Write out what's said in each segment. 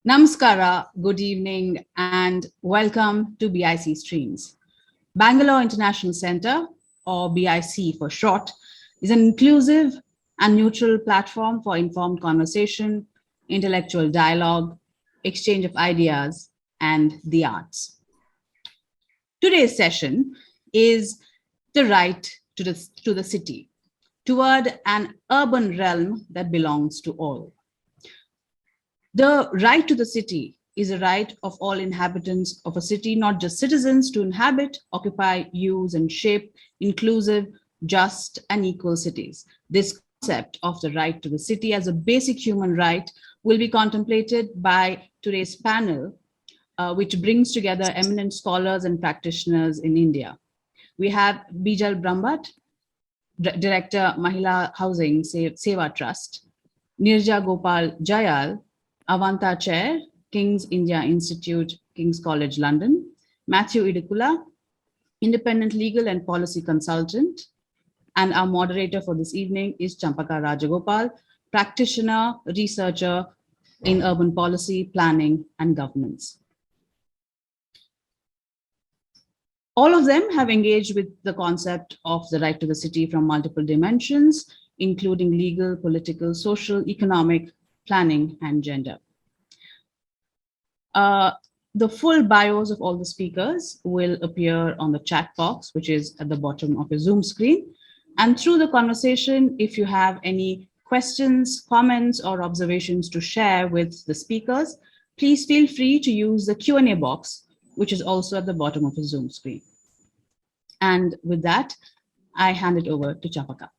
Namaskara, good evening, and welcome to BIC Streams. Bangalore International Center, or BIC for short, is an inclusive and neutral platform for informed conversation, intellectual dialogue, exchange of ideas, and the arts. Today's session is the right to the city, toward an urban realm that belongs to all. The right to the city is a right of all inhabitants of a city, not just citizens, to inhabit, occupy, use, and shape inclusive, just, and equal cities. This concept of the right to the city as a basic human right will be contemplated by today's panel, which brings together eminent scholars and practitioners in India. We have Bijal Brahmbhatt, Director, Mahila Housing Seva Trust, Niraja Gopal Jayal, Avanta Chair, King's India Institute, King's College London, Mathew Idiculla, Independent Legal and Policy Consultant, and our moderator for this evening is Champaka Rajagopal, practitioner, researcher in urban policy, planning, and governance. All of them have engaged with the concept of the right to the city from multiple dimensions, including legal, political, social, economic, planning, and gender. The full bios of all the speakers will appear on the chat box, which is at the bottom of your Zoom screen. And through the conversation, if you have any questions, comments, or observations to share with the speakers, please feel free to use the Q&A box, which is also at the bottom of your Zoom screen. And with that, I hand it over to Champaka.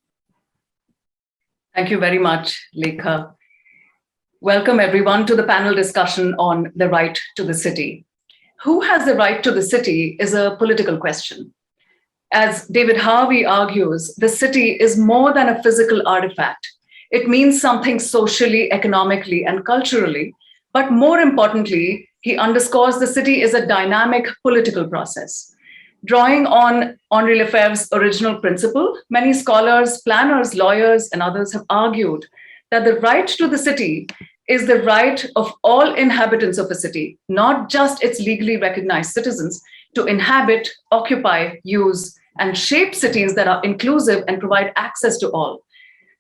Thank you very much, Lekha. Welcome everyone to the panel discussion on the right to the city. Who has the right to the city is a political question. As David Harvey argues, the city is more than a physical artifact. It means something socially, economically, and culturally, but more importantly, he underscores the city is a dynamic political process. Drawing on Henri Lefebvre's original principle, many scholars, planners, lawyers, and others have argued that the right to the city is the right of all inhabitants of a city, not just its legally recognized citizens, to inhabit, occupy, use, and shape cities that are inclusive and provide access to all.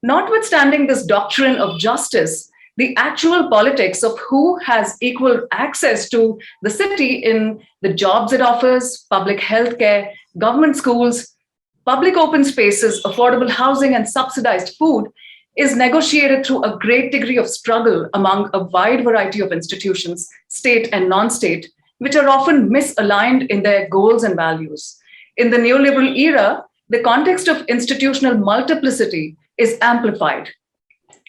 Notwithstanding this doctrine of justice, the actual politics of who has equal access to the city in the jobs it offers, public healthcare, government schools, public open spaces, affordable housing, and subsidized food is negotiated through a great degree of struggle among a wide variety of institutions, state and non-state, which are often misaligned in their goals and values. In the neoliberal era, the context of institutional multiplicity is amplified.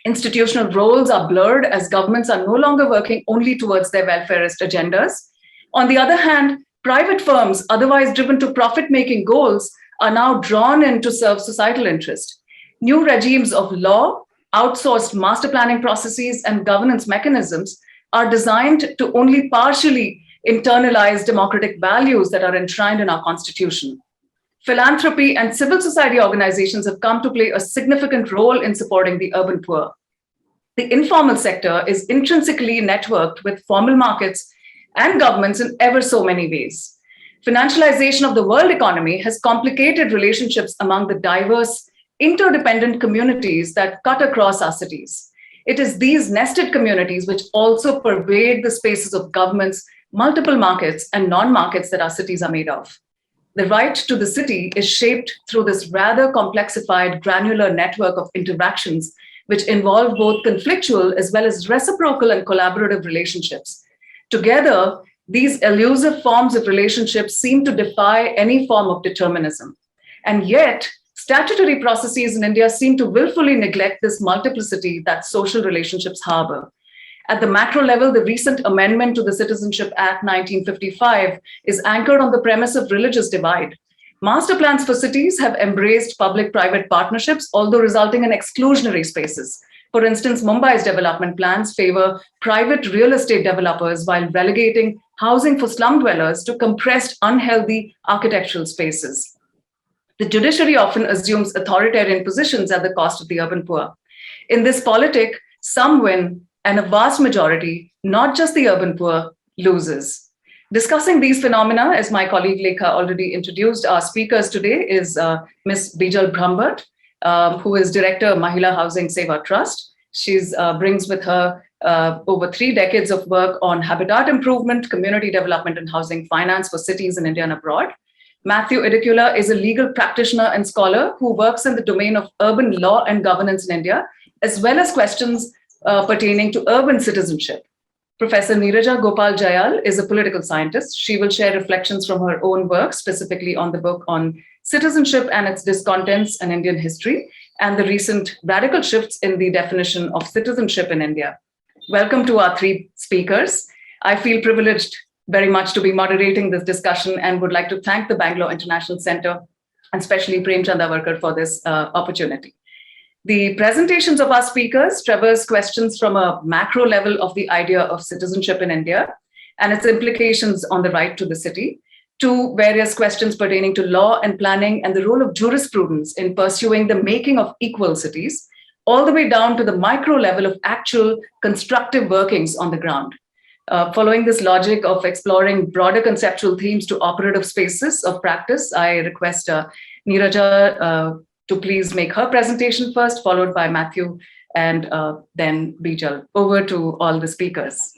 Institutional roles are blurred as governments are no longer working only towards their welfarist agendas. On the other hand, private firms, otherwise driven to profit-making goals, are now drawn in to serve societal interest. New regimes of law, outsourced master planning processes, and governance mechanisms are designed to only partially internalize democratic values that are enshrined in our constitution. Philanthropy and civil society organizations have come to play a significant role in supporting the urban poor. The informal sector is intrinsically networked with formal markets and governments in ever so many ways. Financialization of the world economy has complicated relationships among the diverse, interdependent communities that cut across our cities. It is these nested communities which also pervade the spaces of governments, multiple markets, and non-markets that our cities are made of. The right to the city is shaped through this rather complexified, granular network of interactions which involve both conflictual as well as reciprocal and collaborative relationships. Together, these elusive forms of relationships seem to defy any form of determinism. And yet, statutory processes in India seem to willfully neglect this multiplicity that social relationships harbor. At the macro level, the recent amendment to the Citizenship Act 1955 is anchored on the premise of religious divide. Master plans for cities have embraced public-private partnerships, although resulting in exclusionary spaces. For instance, Mumbai's development plans favor private real estate developers while relegating housing for slum dwellers to compressed, unhealthy architectural spaces. The judiciary often assumes authoritarian positions at the cost of the urban poor. In this politic, some win and a vast majority, not just the urban poor, loses. Discussing these phenomena, as my colleague Lekha already introduced, our speakers today is Ms. Bijal Brahmbhatt, who is Director of Mahila Housing Seva Trust. She brings with her over 3 decades of work on habitat improvement, community development, and housing finance for cities in India and abroad. Mathew Idiculla is a legal practitioner and scholar who works in the domain of urban law and governance in India, as well as questions pertaining to urban citizenship. Professor Niraja Gopal Jayal is a political scientist. She will share reflections from her own work, specifically on the book on citizenship and its discontents and Indian history, and the recent radical shifts in the definition of citizenship in India. Welcome to our 3 speakers. I feel privileged very much to be moderating this discussion and would like to thank the Bangalore International Center and especially Prem Chandavarkar for this opportunity. The presentations of our speakers traverse questions from a macro level of the idea of citizenship in India and its implications on the right to the city, to various questions pertaining to law and planning and the role of jurisprudence in pursuing the making of equal cities, all the way down to the micro level of actual constructive workings on the ground. Following this logic of exploring broader conceptual themes to operative spaces of practice, I request Niraja to please make her presentation first, followed by Mathew and then Bijal. Over to all the speakers.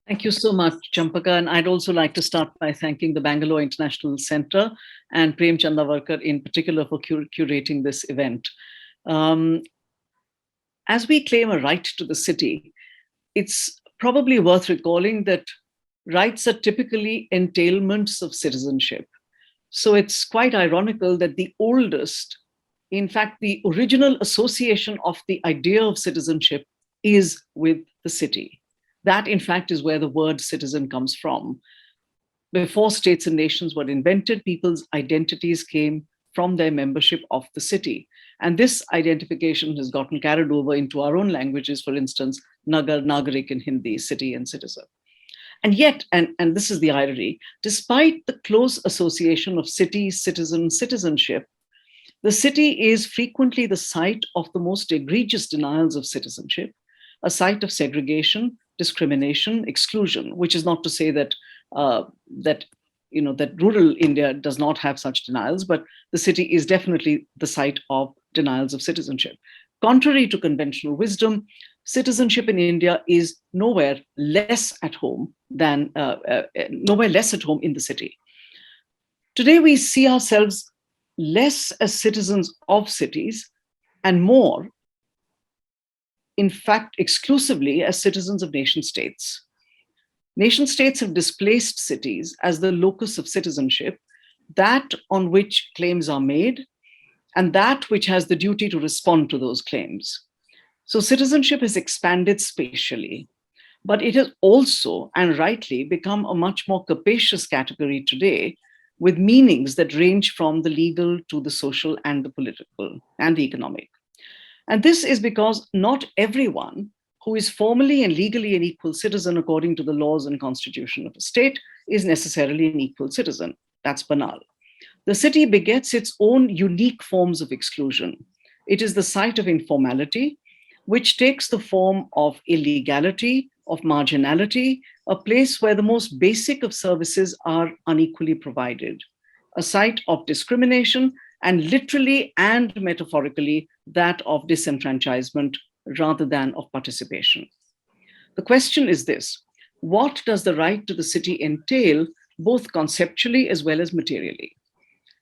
Thank you so much, Champaka. And I'd also like to start by thanking the Bangalore International Center and Prem Chandavarkar in particular for curating this event. As we claim a right to the city, it's probably worth recalling that rights are typically entailments of citizenship. So it's quite ironical that the oldest, in fact, the original association of the idea of citizenship is with the city. That, in fact, is where the word citizen comes from. Before states and nations were invented, people's identities came from their membership of the city. And this identification has gotten carried over into our own languages, for instance, Nagar, Nagarik in Hindi, city and citizen. And yet, and this is the irony, despite the close association of city, citizen, citizenship, the city is frequently the site of the most egregious denials of citizenship, a site of segregation, discrimination, exclusion, which is not to say that that rural India does not have such denials, but the city is definitely the site of denials of citizenship. Contrary to conventional wisdom, citizenship in India is nowhere less at home in the city. Today, we see ourselves less as citizens of cities and more, in fact, exclusively as citizens of nation states. Nation states have displaced cities as the locus of citizenship, that on which claims are made, and that which has the duty to respond to those claims. So citizenship has expanded spatially, but it has also, and rightly, become a much more capacious category today, with meanings that range from the legal to the social and the political and the economic. And this is because not everyone who is formally and legally an equal citizen according to the laws and constitution of a state is necessarily an equal citizen. That's banal. The city begets its own unique forms of exclusion. It is the site of informality, which takes the form of illegality, of marginality, a place where the most basic of services are unequally provided, a site of discrimination, and literally and metaphorically that of disenfranchisement rather than of participation. The question is this: what does the right to the city entail, both conceptually as well as materially?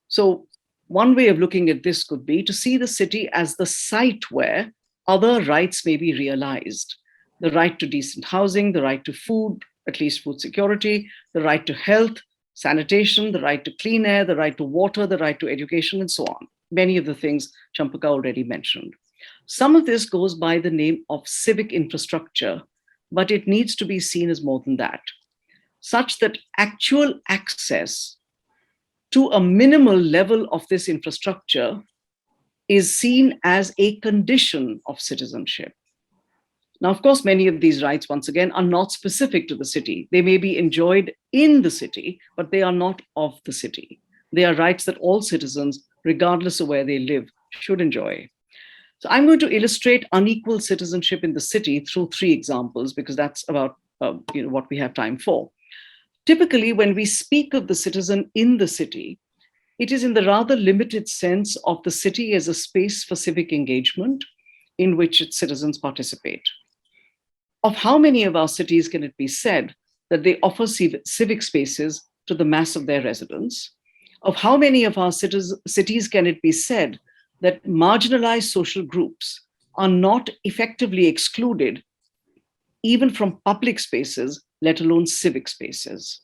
So one way of looking at this could be to see the city as the site where other rights may be realized. The right to decent housing, the right to food, at least food security, the right to health, sanitation, the right to clean air, the right to water, the right to education, and so on. Many of the things Champaka already mentioned. Some of this goes by the name of civic infrastructure, but it needs to be seen as more than that, such that actual access to a minimal level of this infrastructure is seen as a condition of citizenship. Now, of course, many of these rights, once again, are not specific to the city. They may be enjoyed in the city, but they are not of the city. They are rights that all citizens, regardless of where they live, should enjoy. So I'm going to illustrate unequal citizenship in the city through 3 examples, because that's about what we have time for. Typically, when we speak of the citizen in the city, it is in the rather limited sense of the city as a space for civic engagement in which its citizens participate. Of how many of our cities can it be said that they offer civic spaces to the mass of their residents? Of how many of our cities can it be said that marginalized social groups are not effectively excluded even from public spaces, let alone civic spaces?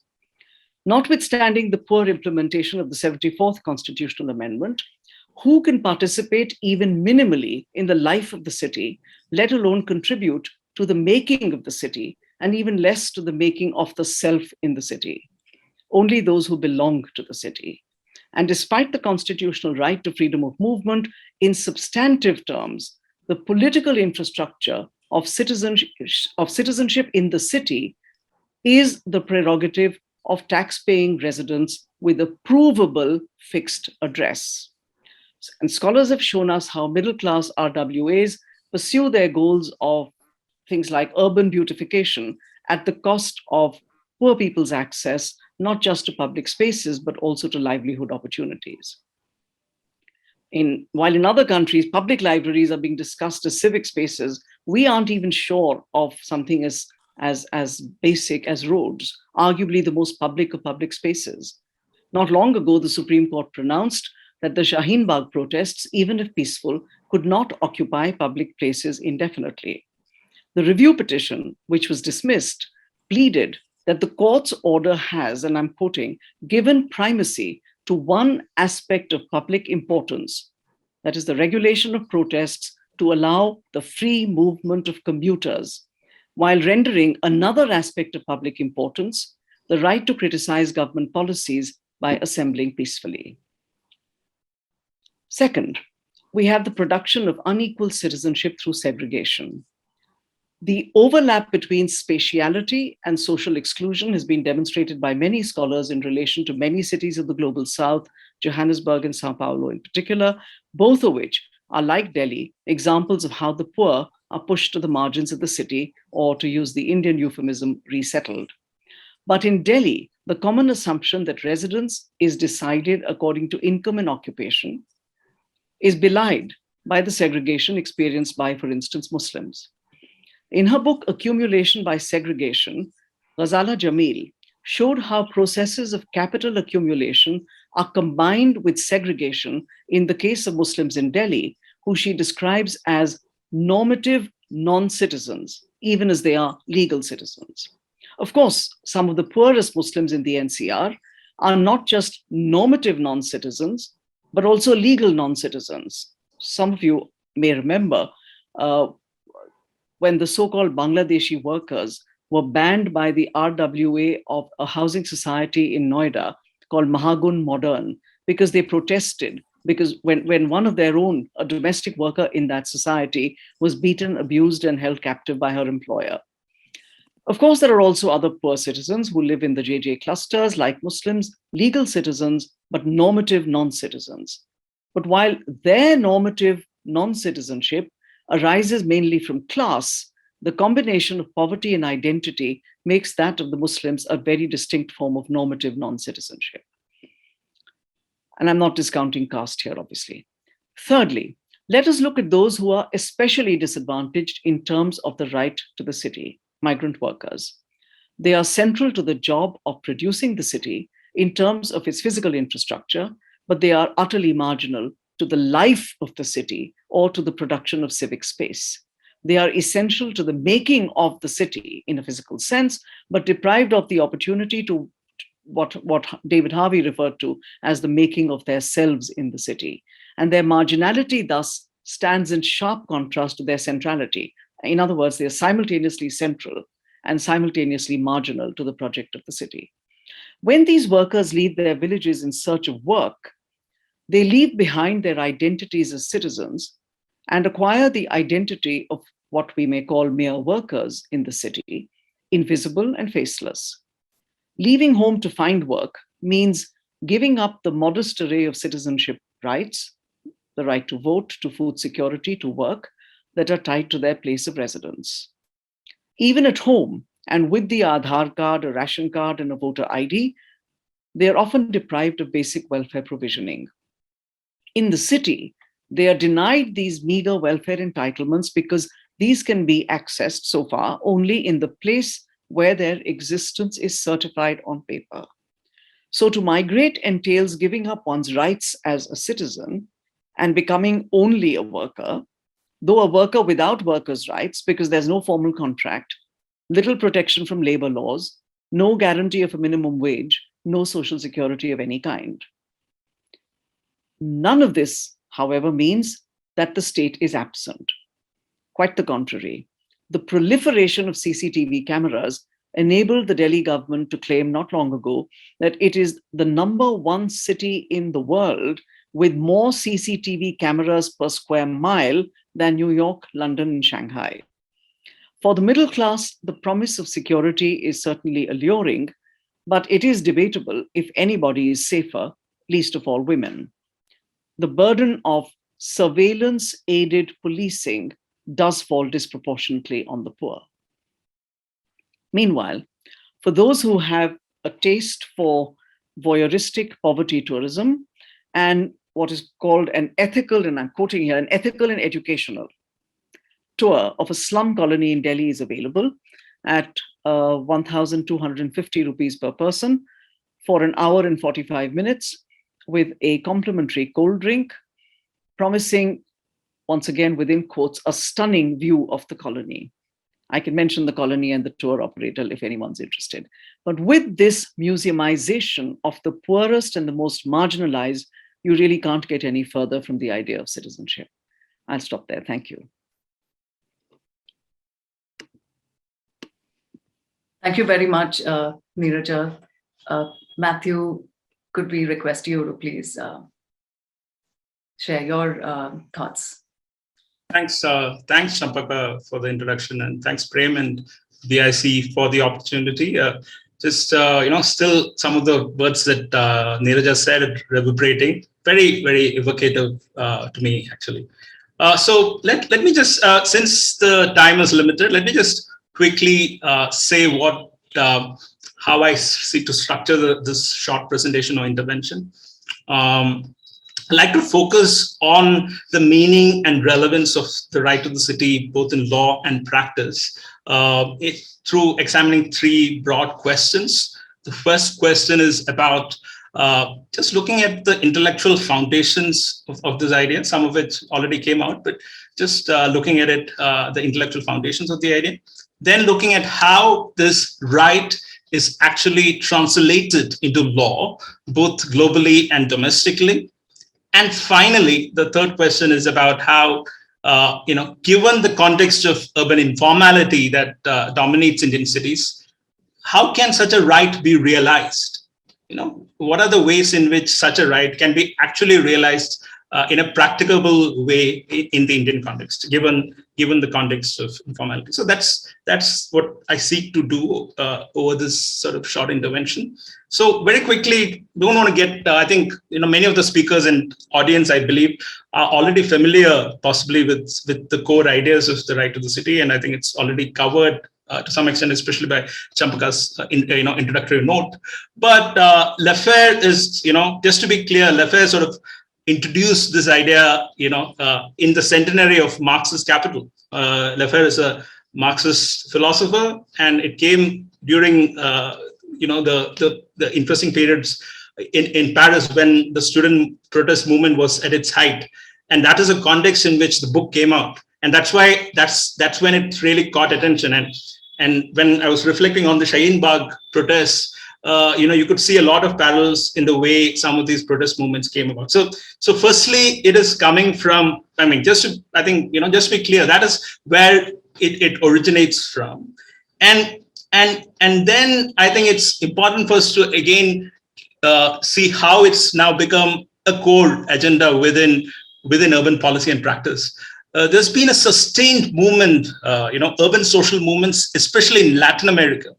Notwithstanding the poor implementation of the 74th Constitutional Amendment, who can participate even minimally in the life of the city, let alone contribute to the making of the city, and even less to the making of the self in the city? Only those who belong to the city. And despite the constitutional right to freedom of movement, in substantive terms, the political infrastructure of citizenship in the city is the prerogative of tax-paying residents with a provable fixed address. And scholars have shown us how middle-class RWAs pursue their goals of things like urban beautification at the cost of poor people's access, not just to public spaces, but also to livelihood opportunities. While in other countries, public libraries are being discussed as civic spaces, we aren't even sure of something as basic as roads, arguably the most public of public spaces. Not long ago, the Supreme Court pronounced that the Shaheen Bagh protests, even if peaceful, could not occupy public places indefinitely. The review petition, which was dismissed, pleaded that the court's order has, and I'm quoting, given primacy to one aspect of public importance, that is the regulation of protests to allow the free movement of commuters, while rendering another aspect of public importance, the right to criticize government policies by assembling peacefully. Second, we have the production of unequal citizenship through segregation. The overlap between spatiality and social exclusion has been demonstrated by many scholars in relation to many cities of the global south, Johannesburg and Sao Paulo in particular, both of which are, like Delhi, examples of how the poor are pushed to the margins of the city, or to use the Indian euphemism, resettled. But in Delhi, the common assumption that residence is decided according to income and occupation is belied by the segregation experienced by, for instance, Muslims. In her book, Accumulation by Segregation, Ghazala Jamil showed how processes of capital accumulation are combined with segregation in the case of Muslims in Delhi, who she describes as normative non-citizens, even as they are legal citizens. Of course, some of the poorest Muslims in the NCR are not just normative non-citizens, but also legal non-citizens. Some of you may remember when the so-called Bangladeshi workers were banned by the RWA of a housing society in Noida called Mahagun Modern, because they protested, because when one of their own, a domestic worker in that society, was beaten, abused, and held captive by her employer. Of course, there are also other poor citizens who live in the JJ clusters, like Muslims, legal citizens, but normative non-citizens. But while their normative non-citizenship arises mainly from class, the combination of poverty and identity makes that of the Muslims a very distinct form of normative non-citizenship. And I'm not discounting caste here, obviously. Thirdly, let us look at those who are especially disadvantaged in terms of the right to the city, migrant workers. They are central to the job of producing the city in terms of its physical infrastructure, but they are utterly marginal to the life of the city or to the production of civic space. They are essential to the making of the city in a physical sense, but deprived of the opportunity to what David Harvey referred to as the making of their selves in the city. And their marginality thus stands in sharp contrast to their centrality. In other words, they are simultaneously central and simultaneously marginal to the project of the city. When these workers leave their villages in search of work, they leave behind their identities as citizens and acquire the identity of what we may call mere workers in the city, invisible and faceless. Leaving home to find work means giving up the modest array of citizenship rights, the right to vote, to food security, to work, that are tied to their place of residence. Even at home, and with the Aadhaar card, a ration card, and a voter ID, they are often deprived of basic welfare provisioning. In the city, they are denied these meager welfare entitlements because these can be accessed so far only in the place where their existence is certified on paper. So to migrate entails giving up one's rights as a citizen and becoming only a worker, though a worker without workers' rights because there's no formal contract, little protection from labor laws, no guarantee of a minimum wage, no social security of any kind. None of this, however, means that the state is absent. Quite the contrary. The proliferation of CCTV cameras enabled the Delhi government to claim not long ago that it is the #1 city in the world with more CCTV cameras per square mile than New York, London, and Shanghai. For the middle class, the promise of security is certainly alluring, but it is debatable if anybody is safer, least of all women. The burden of surveillance-aided policing does fall disproportionately on the poor. Meanwhile, for those who have a taste for voyeuristic poverty tourism and what is called an ethical, and I'm quoting here, an ethical and educational tour of a slum colony in Delhi is available at 1,250 rupees per person for an hour and 45 minutes with a complimentary cold drink, promising, once again within quotes, a stunning view of the colony. I can mention the colony and the tour operator if anyone's interested. But with this museumization of the poorest and the most marginalized, you really can't get any further from the idea of citizenship. I'll stop there. Thank you. Thank you very much, Niraja. Mathew, could we request you to please share your thoughts? Thanks, Champaka, for the introduction, and thanks, Prem and BIC for the opportunity. Still some of the words that Niraja said reverberating, very, very evocative to me, actually. So let me just, since the time is limited, let me just quickly say how I seek to structure this short presentation or intervention. I'd like to focus on the meaning and relevance of the right to the city, both in law and practice, through examining three broad questions. The first question is about just looking at the intellectual foundations of this idea. Some of it already came out, but just looking at it, the intellectual foundations of the idea. Then looking at how this right is actually translated into law, both globally and domestically. And finally, the third question is about how, given the context of urban informality that dominates Indian cities, how can such a right be realized? What are the ways in which such a right can be actually realized in a practicable way in the Indian context, given the context of informality? So that's what I seek to do over this sort of short intervention. So very quickly, don't want to get, I think, many of the speakers and audience, I believe, are already familiar possibly with the core ideas of the right to the city. And I think it's already covered to some extent, especially by Champaka's introductory note. But Lafayette is, just to be clear, Lafayette sort of introduced this idea, in the centenary of Marx's Capital. Lafayette is a Marxist philosopher, and it came during the interesting periods in Paris when the student protest movement was at its height, and that is a context in which the book came out, and that's when it really caught attention. And when I was reflecting on the Shaheen Bagh protests, you could see a lot of parallels in the way some of these protest movements came about. So firstly, it is coming from, just to be clear, that is where it originates from. And then I think it's important for us to again see how it's now become a core agenda within urban policy and practice. There's been a sustained movement, urban social movements, especially in Latin America,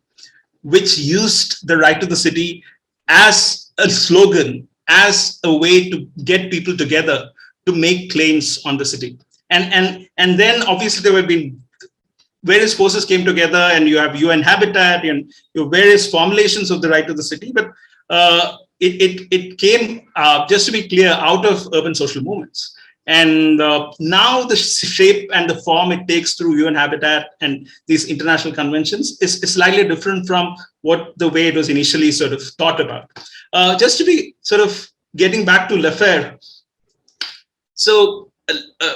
which used the right to the city as a slogan, as a way to get people together to make claims on the city. And then obviously there have been various forces came together, and you have UN Habitat and your various formulations of the right to the city. But it came, just to be clear, out of urban social movements. And now the shape and the form it takes through UN Habitat and these international conventions is slightly different from what the way it was initially sort of thought about. Just to be sort of getting back to Lefebvre. So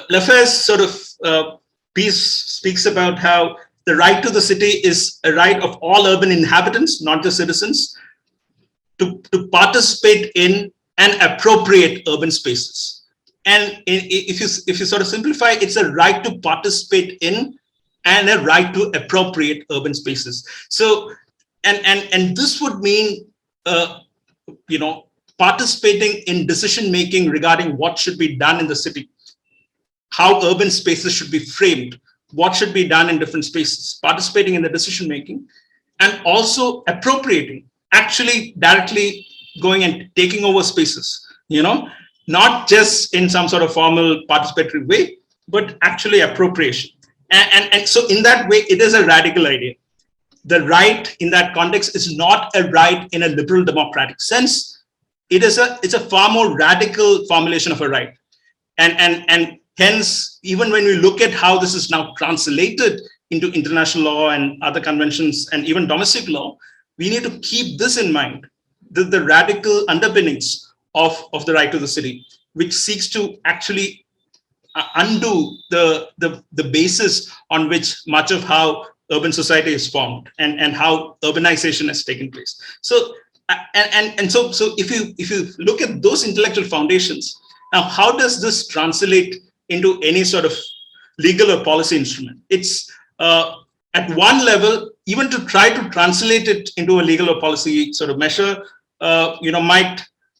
Lefebvre's sort of piece speaks about how the right to the city is a right of all urban inhabitants, not just citizens, to participate in and appropriate urban spaces. And if you sort of simplify, it's a right to participate in and a right to appropriate urban spaces. So, and this would mean, participating in decision making regarding what should be done in the city, how urban spaces should be framed, what should be done in different spaces, participating in the decision making, and also appropriating, actually directly going and taking over spaces, not just in some sort of formal participatory way, but actually appropriation. And so in that way, it is a radical idea. The right in that context is not a right in a liberal democratic sense. It's a far more radical formulation of a right. And hence, even when we look at how this is now translated into international law and other conventions and even domestic law, we need to keep this in mind, the radical underpinnings of the right to the city, which seeks to actually undo the basis on which much of how urban society is formed and how urbanization has taken place. So, so if you look at those intellectual foundations, now how does this translate into any sort of legal or policy instrument? It's at one level, even to try to translate it into a legal or policy sort of measure,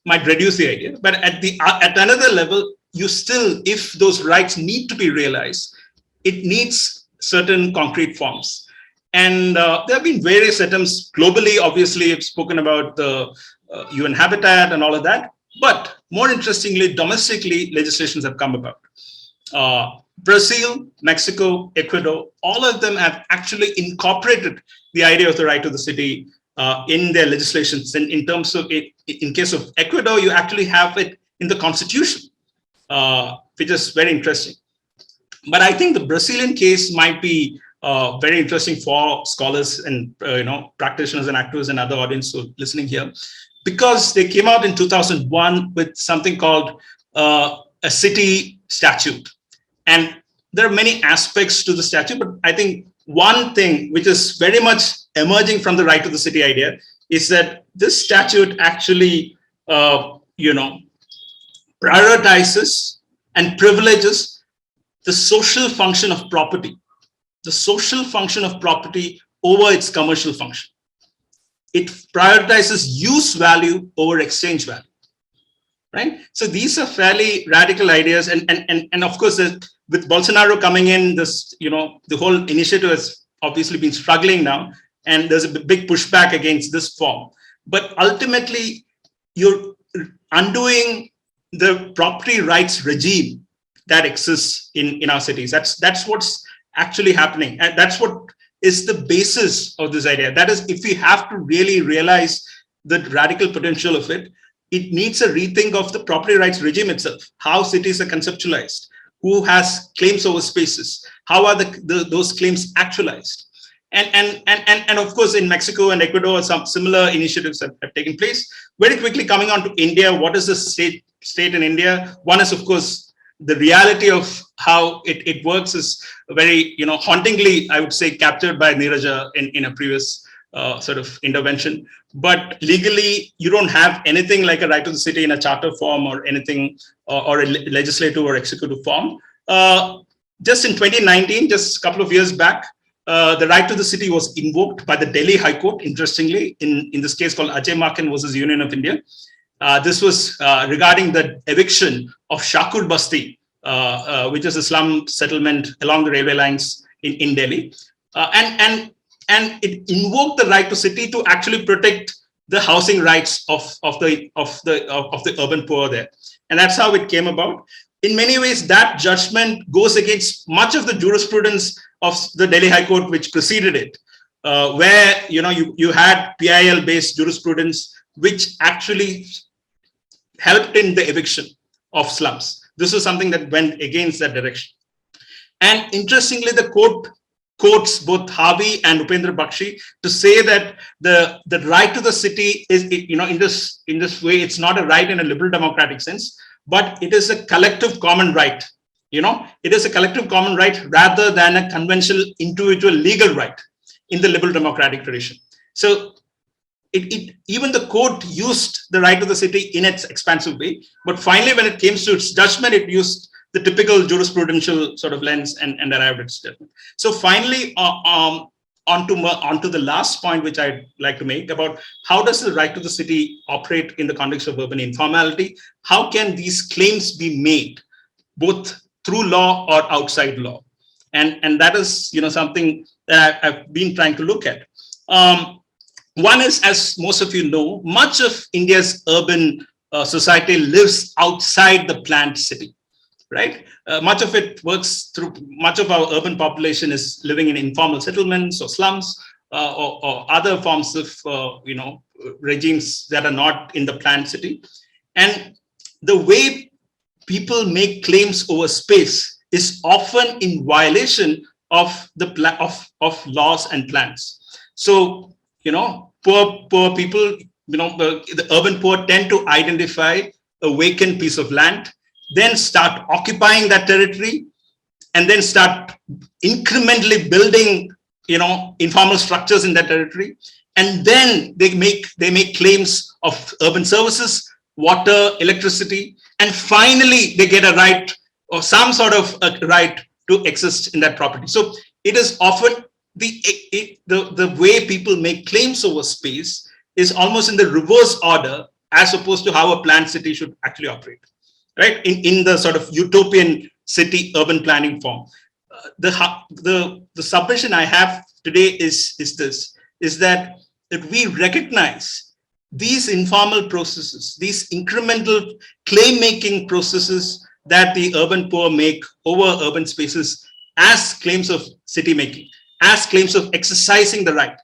might reduce the idea. But at another level, you still, if those rights need to be realized, it needs certain concrete forms. And there have been various attempts globally. Obviously, I've spoken about the UN Habitat and all of that. But more interestingly, domestically, legislations have come about. Brazil, Mexico, Ecuador, all of them have actually incorporated the idea of the right to the city in their legislations. And in terms of it, in case of Ecuador, you actually have it in the constitution, which is very interesting. But I think the Brazilian case might be very interesting for scholars and practitioners and actors and other audience who are listening here, because they came out in 2001 with something called a city statute. And there are many aspects to the statute, but I think one thing which is very much emerging from the right to the city idea is that this statute actually, prioritizes and privileges the social function of property, over its commercial function. It prioritizes use value over exchange value, right? So these are fairly radical ideas. And of course, with Bolsonaro coming in, the whole initiative has obviously been struggling now, and there's a big pushback against this form. But ultimately, you're undoing the property rights regime that exists in our cities. That's what's actually happening. And that's what is the basis of this idea. That is, if we have to really realize the radical potential of it, it needs a rethink of the property rights regime itself, how cities are conceptualized, who has claims over spaces, how are those claims actualized. And of course, in Mexico and Ecuador, some similar initiatives have taken place. Very quickly coming on to India, what is the state in India? One is, of course, the reality of how it works is very, hauntingly, I would say, captured by Niraja in a previous sort of intervention. But legally, you don't have anything like a right to the city in a charter form or anything, or a legislative or executive form. Just in 2019, just a couple of years back, the right to the city was invoked by the Delhi High Court, interestingly, in this case called Ajay Maken versus Union of India. This was regarding the eviction of Shakur Basti, which is a slum settlement along the railway lines in Delhi. And it invoked the right to city to actually protect the housing rights of the urban poor there. And that's how it came about. in many ways, that judgment goes against much of the jurisprudence of the Delhi High Court, which preceded it, where you had PIL-based jurisprudence, which actually helped in the eviction of slums. This was something that went against that direction. And interestingly, the court quotes both Harvey and Upendra Bakshi to say that the right to the city is, in this way, it's not a right in a liberal democratic sense, but it is a collective common right. It is a collective common right rather than a conventional individual legal right in the liberal democratic tradition. So even the court used the right to the city in its expansive way, but finally, when it came to its judgment, it used the typical jurisprudential sort of lens and arrived at its judgment. So finally, onto the last point, which I'd like to make about how does the right to the city operate in the context of urban informality? How can these claims be made, both through law or outside law? And that is something that I've been trying to look at. One is, as most of you know, much of India's urban society lives outside the planned city, right? Much of it works through, much of our urban population is living in informal settlements or slums or other forms of, regimes that are not in the planned city. And the way people make claims over space is often in violation of the of laws and plans. So, poor people, the urban poor tend to identify a vacant piece of land, then start occupying that territory, and then start incrementally building, informal structures in that territory. And then they make claims of urban services, water, electricity, and finally they get a right or some sort of a right to exist in that property. So it is often the way people make claims over space is almost in the reverse order as opposed to how a planned city should actually operate, right? In the sort of utopian city urban planning form. The submission I have today is that we recognize these informal processes, these incremental claim-making processes that the urban poor make over urban spaces as claims of city making, as claims of exercising the right.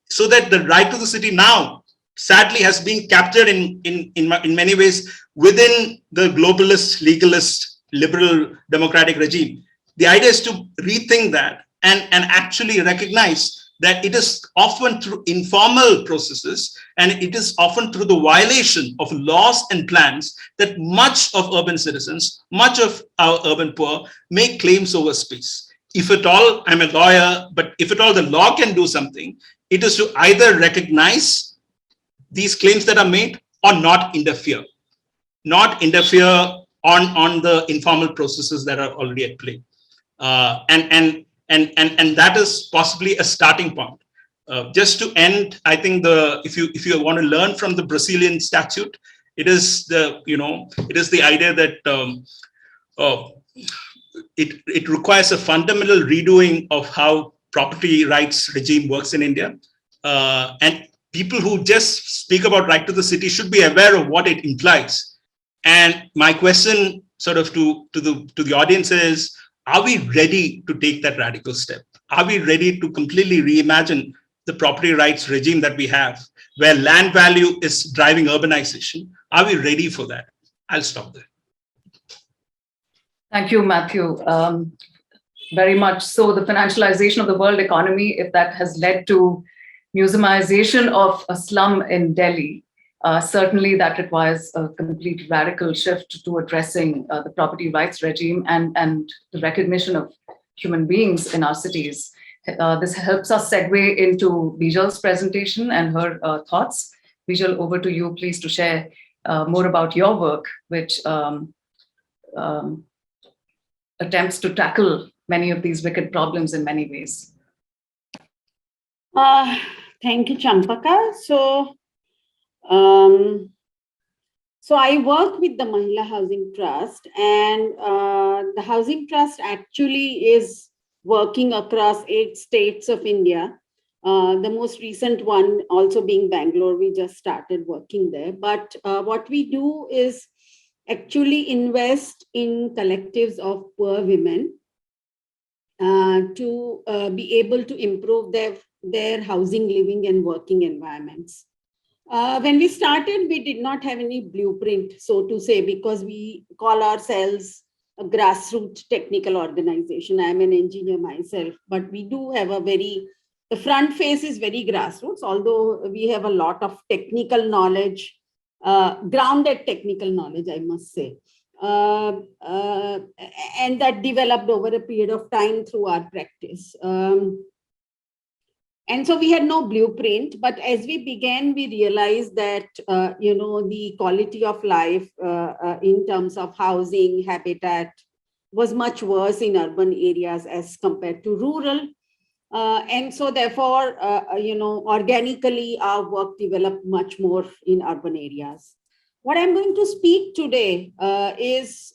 So that the right to the city now, sadly, has been captured in many ways within the globalist, legalist, liberal democratic regime. The idea is to rethink that and actually recognize that it is often through informal processes and it is often through the violation of laws and plans that much of urban citizens, much of our urban poor make claims over space. If at all, I'm a lawyer, but if at all the law can do something, it is to either recognize these claims that are made or not interfere on the informal processes that are already at play. And that is possibly a starting point. Just to end, I think if you want to learn from the Brazilian statute, it is the idea that it requires a fundamental redoing of how property rights regime works in India, and people who just speak about right to the city should be aware of what it implies. And my question, sort of to the audience, is: are we ready to take that radical step? Are we ready to completely reimagine the property rights regime that we have, where land value is driving urbanization? Are we ready for that? I'll stop there. Thank you, Mathew. Very much so. The financialization of the world economy, if that has led to museumization of a slum in Delhi, certainly that requires a complete radical shift to addressing the property rights regime and the recognition of human beings in our cities. This helps us segue into Bijal's presentation and her thoughts. Bijal, over to you, please, to share more about your work, which attempts to tackle many of these wicked problems in many ways. Thank you, Champaka. So I work with the Mahila Housing Trust, and the Housing Trust actually is working across 8 states of India. The most recent one also being Bangalore. We just started working there. But what we do is actually invest in collectives of poor women to be able to improve their housing, living, and working environments. When we started, we did not have any blueprint, so to say, because we call ourselves a grassroots technical organization. I'm an engineer myself, but we do have the front face is very grassroots, although we have a lot of technical knowledge, grounded technical knowledge, I must say. And that developed over a period of time through our practice. And so we had no blueprint, but as we began, we realized that, the quality of life in terms of housing, habitat was much worse in urban areas as compared to rural. And so therefore, organically, our work developed much more in urban areas. What I'm going to speak today is,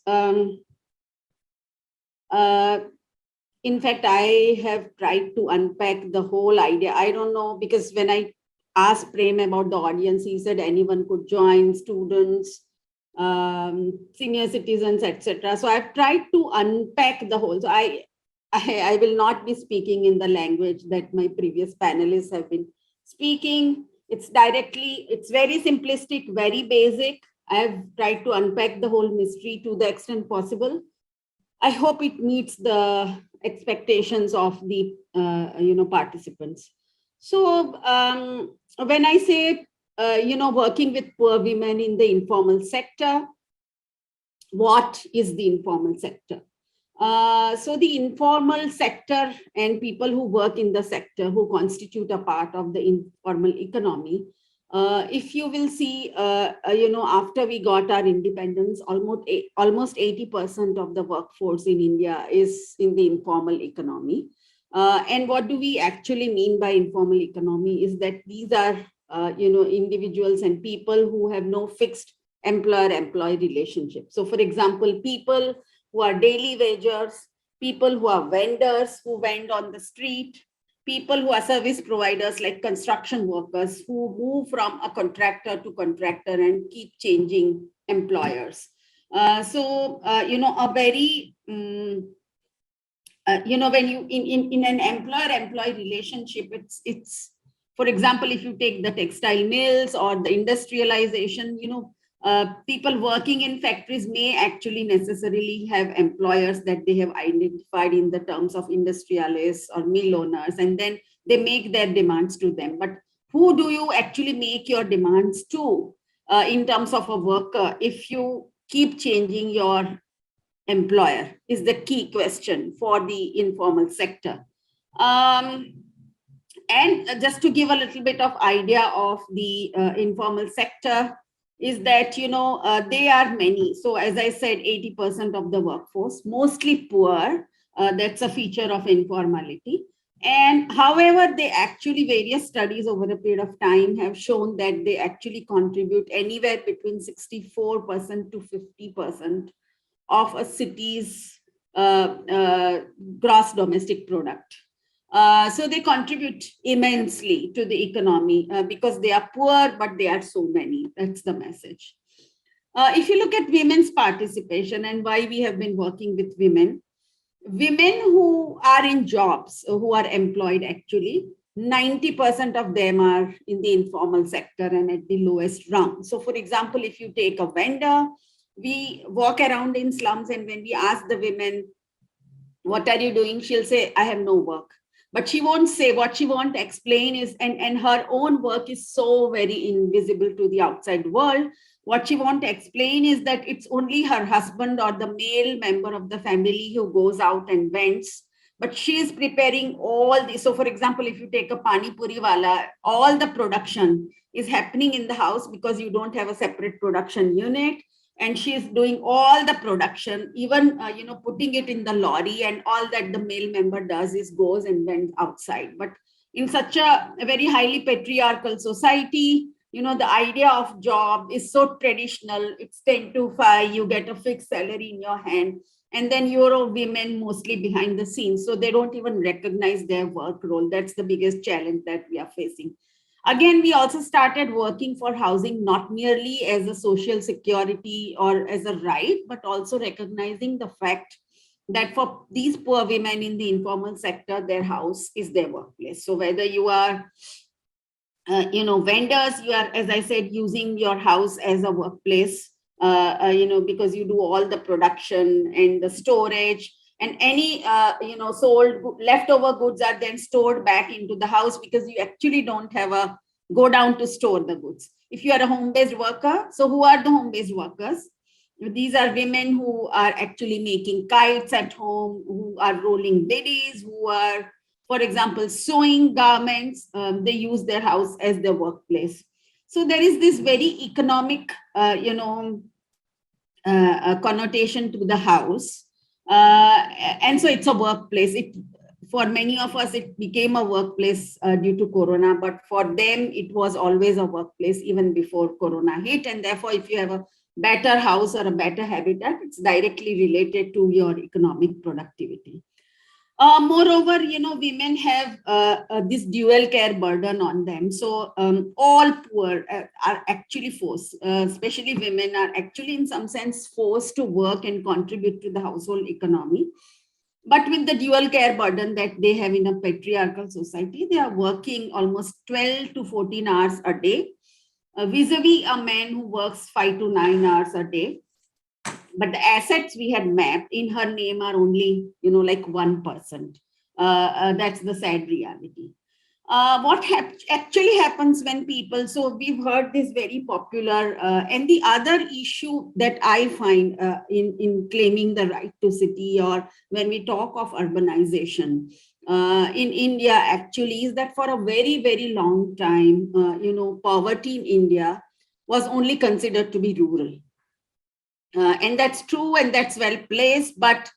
in fact, I have tried to unpack the whole idea. I don't know, because when I asked Prem about the audience, he said anyone could join, students, senior citizens, etc. So I've tried to unpack the whole. So I will not be speaking in the language that my previous panelists have been speaking. It's very simplistic, very basic. I've tried to unpack the whole mystery to the extent possible. I hope it meets the expectations of the participants. So when I say working with poor women in the informal sector, what is the informal sector? So the informal sector and people who work in the sector, who constitute a part of the informal economy, if you will see, after we got our independence, almost 80% of the workforce in India is in the informal economy. And what do we actually mean by informal economy is that these are, individuals and people who have no fixed employer-employee relationship. So for example, people who are daily wagers, people who are vendors who vend on the street, people who are service providers like construction workers who move from a contractor to contractor and keep changing employers. A very, when you in an employer-employee relationship, it's, for example, if you take the textile mills or the industrialization, people working in factories may actually necessarily have employers that they have identified in the terms of industrialists or mill owners, and then they make their demands to them. But who do you actually make your demands to in terms of a worker if you keep changing your employer is the key question for the informal sector. And just to give a little bit of idea of the informal sector, is that, they are many. So as I said, 80% of the workforce, mostly poor. That's a feature of informality. And however, various studies over a period of time have shown that they actually contribute anywhere between 64% to 50% of a city's gross domestic product. So they contribute immensely to the economy because they are poor, but they are so many. That's the message. If you look at women's participation and why we have been working with women who are in jobs, who are employed actually, 90% of them are in the informal sector and at the lowest rung. So for example, if you take a vendor, we walk around in slums and when we ask the women, what are you doing? She'll say, I have no work. But she won't say. What she won't explain is, and her own work is so very invisible to the outside world. What she won't explain is that it's only her husband or the male member of the family who goes out and vents. But she is preparing all this. So for example, if you take a pani puri wala, all the production is happening in the house because you don't have a separate production unit. And she is doing all the production, even putting it in the lorry, and all that the male member does is goes and vends outside. But in such a very highly patriarchal society, the idea of job is so traditional. It's 10 to 5, you get a fixed salary in your hand, and then you're women mostly behind the scenes, so they don't even recognize their work role. That's the biggest challenge that we are facing. Again, we also started working for housing not merely as a social security or as a right, but also recognizing the fact that for these poor women in the informal sector, their house is their workplace. So whether you are, vendors, you are, as I said, using your house as a workplace, because you do all the production and the storage, and any sold leftover goods are then stored back into the house because you actually don't have a go down to store the goods. If you are a home-based worker, so who are the home-based workers? These are women who are actually making kites at home, who are rolling biddies, who are, for example, sewing garments. They use their house as their workplace. So there is this very economic, connotation to the house. And so it's a workplace. For many of us, it became a workplace due to Corona, but for them, it was always a workplace even before Corona hit. And therefore, if you have a better house or a better habitat, it's directly related to your economic productivity. Moreover, women have this dual care burden on them. So all poor are actually forced, especially women are actually in some sense forced to work and contribute to the household economy. But with the dual care burden that they have in a patriarchal society, they are working almost 12 to 14 hours a day, vis-a-vis a man who works 5 to 9 hours a day. But the assets we had mapped in her name are only, like 1%. That's the sad reality. What actually happens when people, so we've heard this very popular, and the other issue that I find in claiming the right to city, or when we talk of urbanization in India actually, is that for a very, very long time, poverty in India was only considered to be rural. And that's true, and that's well placed, but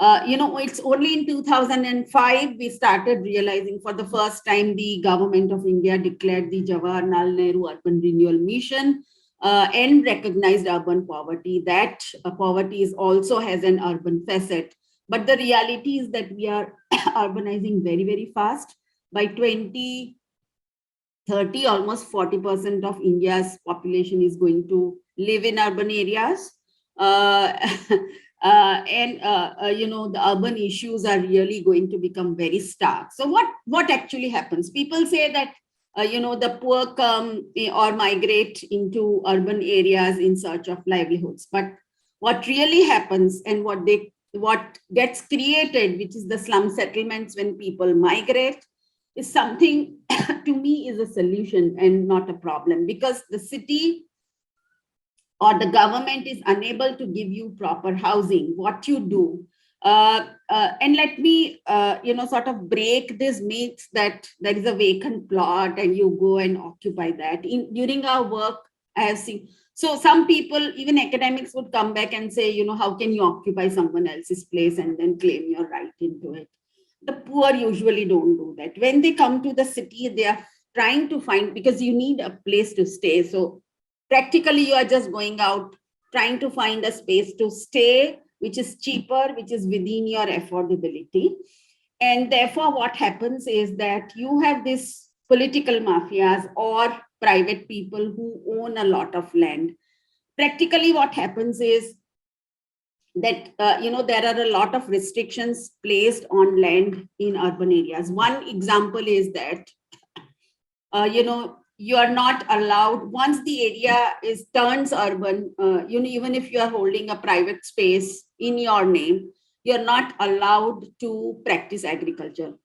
it's only in 2005 we started realizing, for the first time, the government of India declared the Jawaharlal Nehru Urban Renewal Mission and recognized urban poverty. That poverty also has an urban facet. But the reality is that we are urbanizing very, very fast. By 2030, almost 40% of India's population is going to live in urban areas. The urban issues are really going to become very stark. So what actually happens? People say that the poor come or migrate into urban areas in search of livelihoods. But what really happens, and what gets created, which is the slum settlements when people migrate, is something to me is a solution and not a problem, because the city or the government is unable to give you proper housing. What you do, and let me, sort of break this myth that there is a vacant plot and you go and occupy that. During our work, I have seen, so some people, even academics, would come back and say, how can you occupy someone else's place and then claim your right into it? The poor usually don't do that. When they come to the city, they are trying to find, because you need a place to stay. So practically, you are just going out, trying to find a space to stay, which is cheaper, which is within your affordability. And therefore, what happens is that you have these political mafias or private people who own a lot of land. Practically, what happens is that, there are a lot of restrictions placed on land in urban areas. One example is that, you are not allowed, once the area turns urban, even if you are holding a private space in your name, you're not allowed to practice agriculture.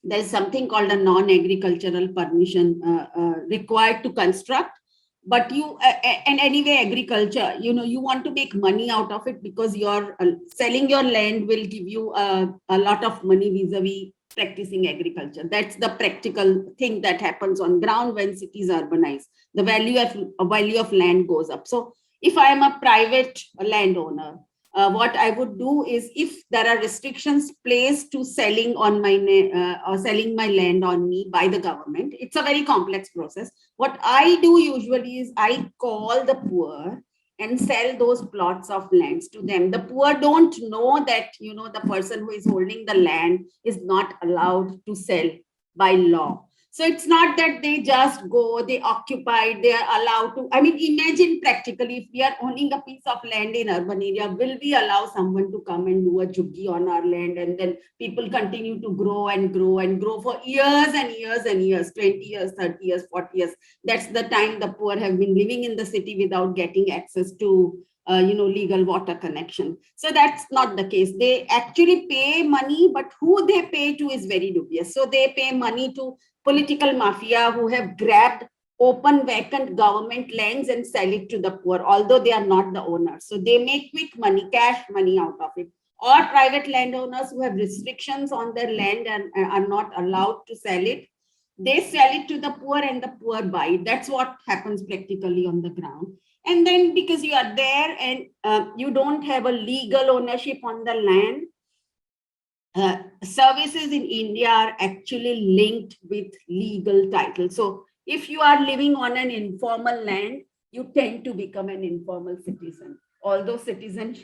There's something called a non-agricultural permission required to construct. But and anyway, agriculture, you want to make money out of it, because you're selling your land will give you a lot of money vis-a-vis practicing agriculture. That's the practical thing that happens on ground when cities urbanize. The value of land goes up. So if I am a private landowner, what I would do is, if there are restrictions placed to selling on my or selling my land on me by the government, it's a very complex process. What I do usually is I call the poor and sell those plots of lands to them. The poor don't know that, the person who is holding the land is not allowed to sell by law. So it's not that they just go, they occupy, they are allowed to. I mean, imagine practically if we are owning a piece of land in urban area, will we allow someone to come and do a juggi on our land, and then people continue to grow and grow and grow for years and years and years, 20 years, 30 years, 40 years. That's the time the poor have been living in the city without getting access to legal water connection. So that's not the case. They actually pay money, but who they pay to is very dubious. So they pay money to political mafia who have grabbed open vacant government lands and sell it to the poor, although they are not the owners. So they make quick money, cash money out of it. Or private landowners who have restrictions on their land and are not allowed to sell it. They sell it to the poor and the poor buy it. That's what happens practically on the ground. And then because you are there and you don't have a legal ownership on the land, services in India are actually linked with legal title. So if you are living on an informal land, you tend to become an informal citizen. Although citizen,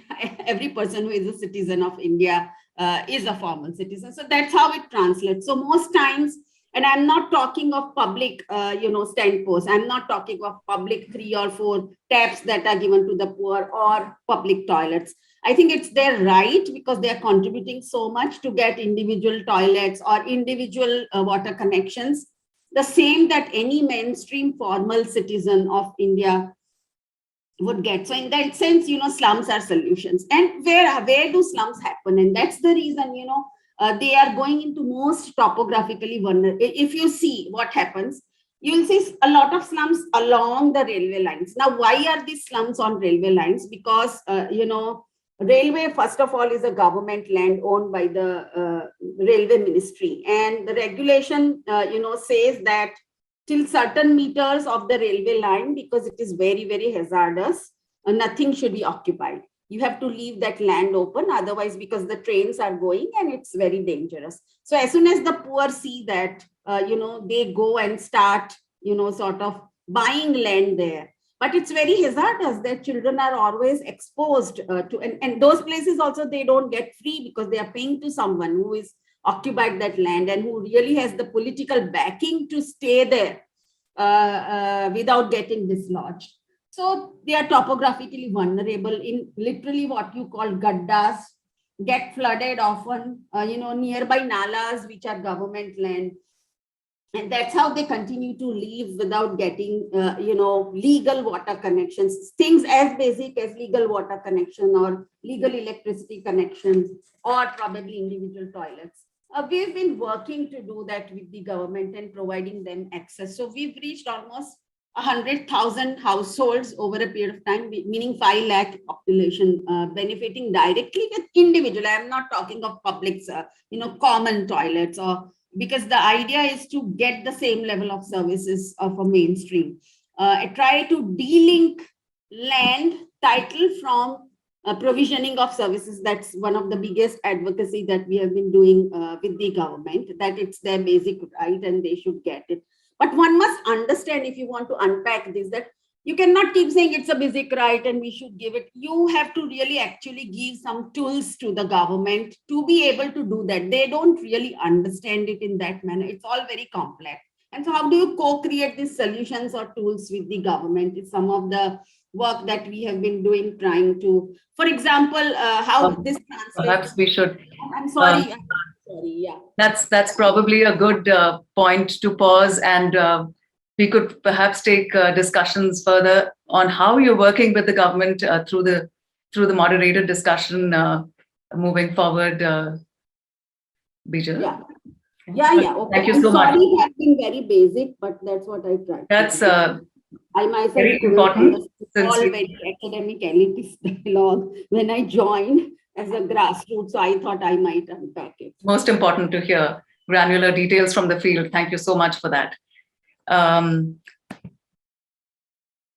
every person who is a citizen of India is a formal citizen. So that's how it translates. So most times, and I'm not talking of public, stand posts. I'm not talking of public 3 or 4 taps that are given to the poor or public toilets. I think it's their right because they are contributing so much to get individual toilets or individual water connections, the same that any mainstream formal citizen of India would get. So in that sense, slums are solutions. And where do slums happen? And that's the reason, they are going into most topographically vulnerable. If you see what happens, you will see a lot of slums along the railway lines. Now, why are these slums on railway lines? Because, railway, first of all, is a government land owned by the railway ministry. And the regulation, says that till certain meters of the railway line, because it is very, very hazardous, nothing should be occupied. You have to leave that land open, otherwise, because the trains are going and it's very dangerous. So as soon as the poor see that, they go and start, sort of buying land there. But it's very hazardous. Their children are always exposed to, and those places also, they don't get free because they are paying to someone who is occupied that land and who really has the political backing to stay there without getting dislodged. So they are topographically vulnerable in literally what you call gaddas, get flooded often, nearby nalas, which are government land. And that's how they continue to live without getting, legal water connections, things as basic as legal water connection or legal electricity connections, or probably individual toilets. We've been working to do that with the government and providing them access. So we've reached almost 100,000 households over a period of time, meaning 5 lakh population benefiting directly with individual. I'm not talking of public, common toilets, or because the idea is to get the same level of services of a mainstream. I try to de-link land title from provisioning of services. That's one of the biggest advocacy that we have been doing with the government, that it's their basic right and they should get it. But one must understand, if you want to unpack this, that you cannot keep saying it's a basic right and we should give it. You have to really actually give some tools to the government to be able to do that. They don't really understand it in that manner. It's all very complex. And so how do you co-create these solutions or tools with the government? It's some of the work that we have been doing, trying to, for example, how this translates. Perhaps we should. I'm sorry. Yeah. That's probably a good point to pause, and we could perhaps take discussions further on how you're working with the government through the moderated discussion moving forward. Bijal. Yeah. Okay. Thank you so much. Sorry, it has been very basic, but that's what I tried. That's I myself very important. All very academic elitist dialogue when I joined as a grassroots, so I thought I might unpack it. Most important to hear granular details from the field. Thank you so much for that.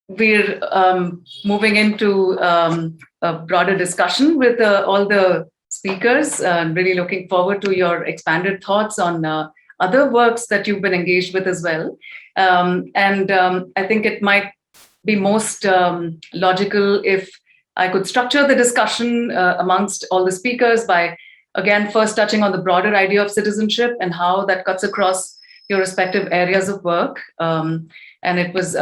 We're moving into a broader discussion with all the speakers. Really looking forward to your expanded thoughts on other works that you've been engaged with as well. I think it might be most logical if I could structure the discussion amongst all the speakers by, again, first touching on the broader idea of citizenship and how that cuts across your respective areas of work. And it was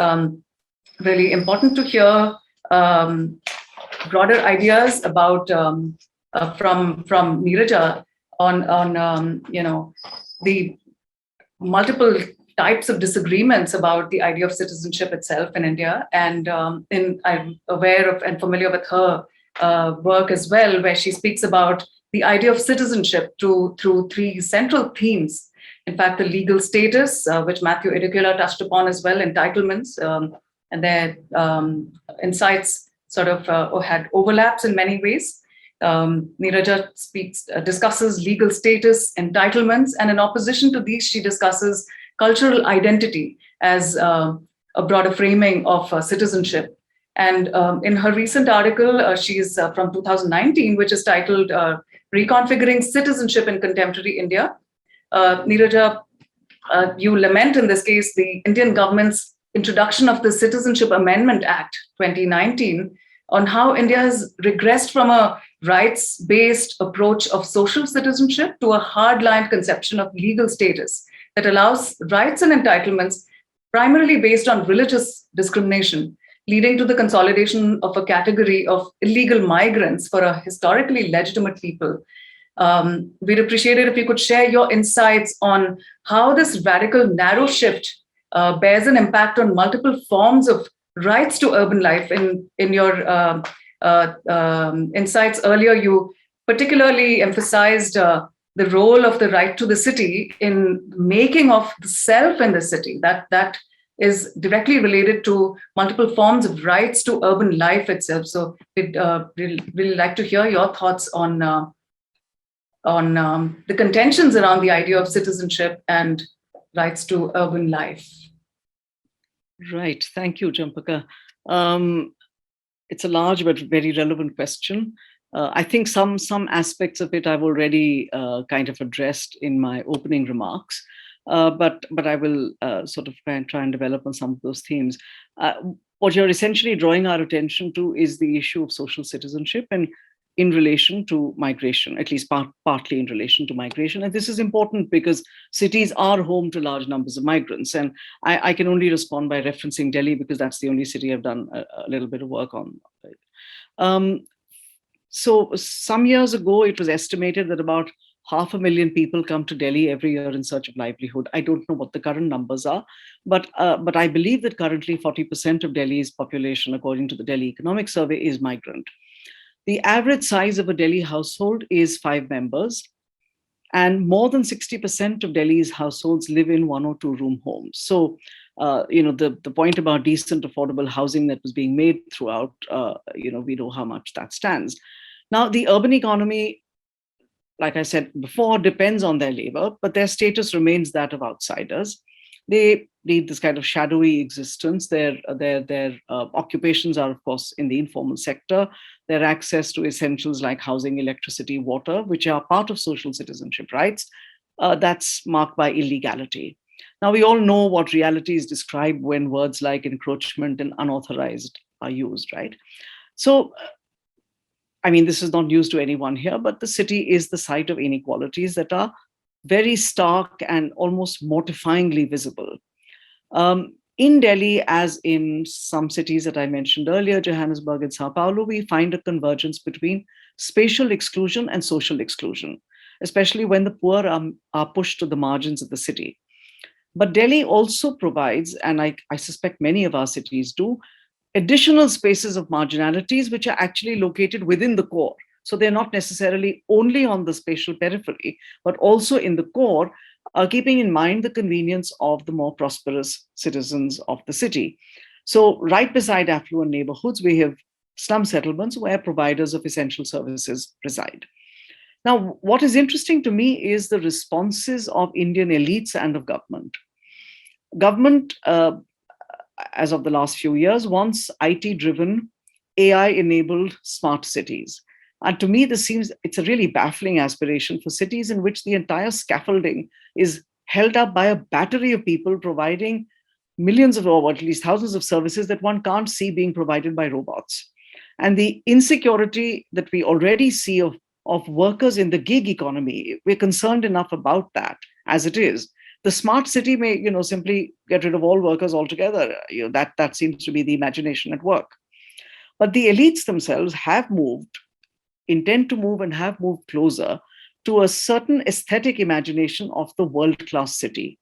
really important to hear broader ideas about from Niraja on the multiple types of disagreements about the idea of citizenship itself in India. And I'm aware of and familiar with her work as well, where she speaks about the idea of citizenship through three central themes. In fact, the legal status, which Mathew Idiculla touched upon as well, entitlements, and their insights sort of had overlaps in many ways. Niraja discusses legal status, entitlements, and in opposition to these, she discusses cultural identity as a broader framing of citizenship. And in her recent article, she's from 2019, which is titled Reconfiguring Citizenship in Contemporary India. Niraja, you lament in this case the Indian government's introduction of the Citizenship Amendment Act 2019 on how India has regressed from a rights-based approach of social citizenship to a hardline conception of legal status that allows rights and entitlements primarily based on religious discrimination, leading to the consolidation of a category of illegal migrants for a historically legitimate people. We'd appreciate it if you could share your insights on how this radical narrow shift bears an impact on multiple forms of rights to urban life. In your insights earlier, you particularly emphasized the role of the right to the city in making of the self in the city. That is directly related to multiple forms of rights to urban life itself. So we'd really like to hear your thoughts on the contentions around the idea of citizenship and rights to urban life. Right. Thank you, Champaka. It's a large but very relevant question. I think some aspects of it I've already kind of addressed in my opening remarks, but I will sort of try and develop on some of those themes. What you're essentially drawing our attention to is the issue of social citizenship and in relation to migration, at least partly in relation to migration. And this is important because cities are home to large numbers of migrants. And I can only respond by referencing Delhi because that's the only city I've done a little bit of work on. So some years ago, it was estimated that about 500,000 people come to Delhi every year in search of livelihood. I don't know what the current numbers are, but I believe that currently 40% of Delhi's population, according to the Delhi Economic Survey, is migrant. The average size of a Delhi household is 5 members, and more than 60% of Delhi's households live in 1 or 2 room homes. So, the point about decent, affordable housing that was being made throughout, we know how much that stands. Now, the urban economy, like I said before, depends on their labor, but their status remains that of outsiders. They lead this kind of shadowy existence. Their occupations are, of course, in the informal sector. Their access to essentials like housing, electricity, water, which are part of social citizenship rights, that's marked by illegality. Now, we all know what reality is described when words like encroachment and unauthorized are used, right? So, I mean, this is not news to anyone here, but the city is the site of inequalities that are very stark and almost mortifyingly visible. In Delhi, as in some cities that I mentioned earlier, Johannesburg and Sao Paulo, we find a convergence between spatial exclusion and social exclusion, especially when the poor are pushed to the margins of the city. But Delhi also provides, and I suspect many of our cities do, additional spaces of marginalities which are actually located within the core. So they're not necessarily only on the spatial periphery, but also in the core, keeping in mind the convenience of the more prosperous citizens of the city. So right beside affluent neighborhoods, we have slum settlements where providers of essential services reside. Now, what is interesting to me is the responses of Indian elites and of government. Government, as of the last few years, wants IT-driven, AI-enabled smart cities. And to me, it's a really baffling aspiration for cities in which the entire scaffolding is held up by a battery of people providing millions of, or at least thousands of services that one can't see being provided by robots. And the insecurity that we already see of workers in the gig economy, we're concerned enough about that as it is. The smart city may, simply get rid of all workers altogether. That seems to be the imagination at work. But the elites themselves intend to move and have moved closer to a certain aesthetic imagination of the world-class city.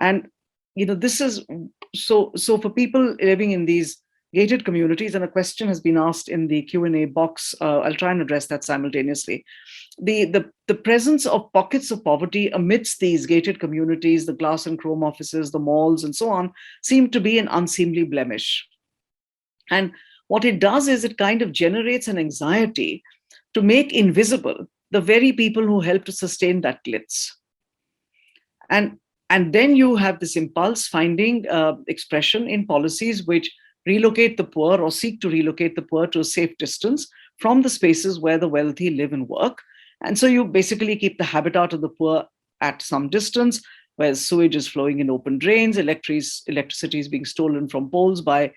And, this is so for people living in these gated communities, and a question has been asked in the Q&A box. I'll try and address that simultaneously. The presence of pockets of poverty amidst these gated communities, the glass and chrome offices, the malls, and so on, seem to be an unseemly blemish. And what it does is it kind of generates an anxiety to make invisible the very people who help to sustain that glitz. And then you have this impulse finding expression in policies which relocate the poor or seek to relocate the poor to a safe distance from the spaces where the wealthy live and work. And so you basically keep the habitat of the poor at some distance, where sewage is flowing in open drains, electricity is being stolen from poles by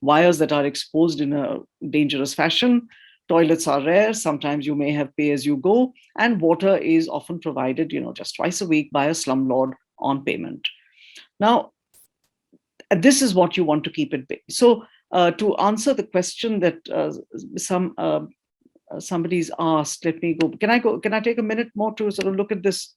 wires that are exposed in a dangerous fashion. Toilets are rare. Sometimes you may have pay as you go, and water is often provided, just twice a week by a slumlord on payment. Now, this is what you want to keep it big. So to answer the question that somebody's asked, let me go. Can I take a minute more to sort of look at this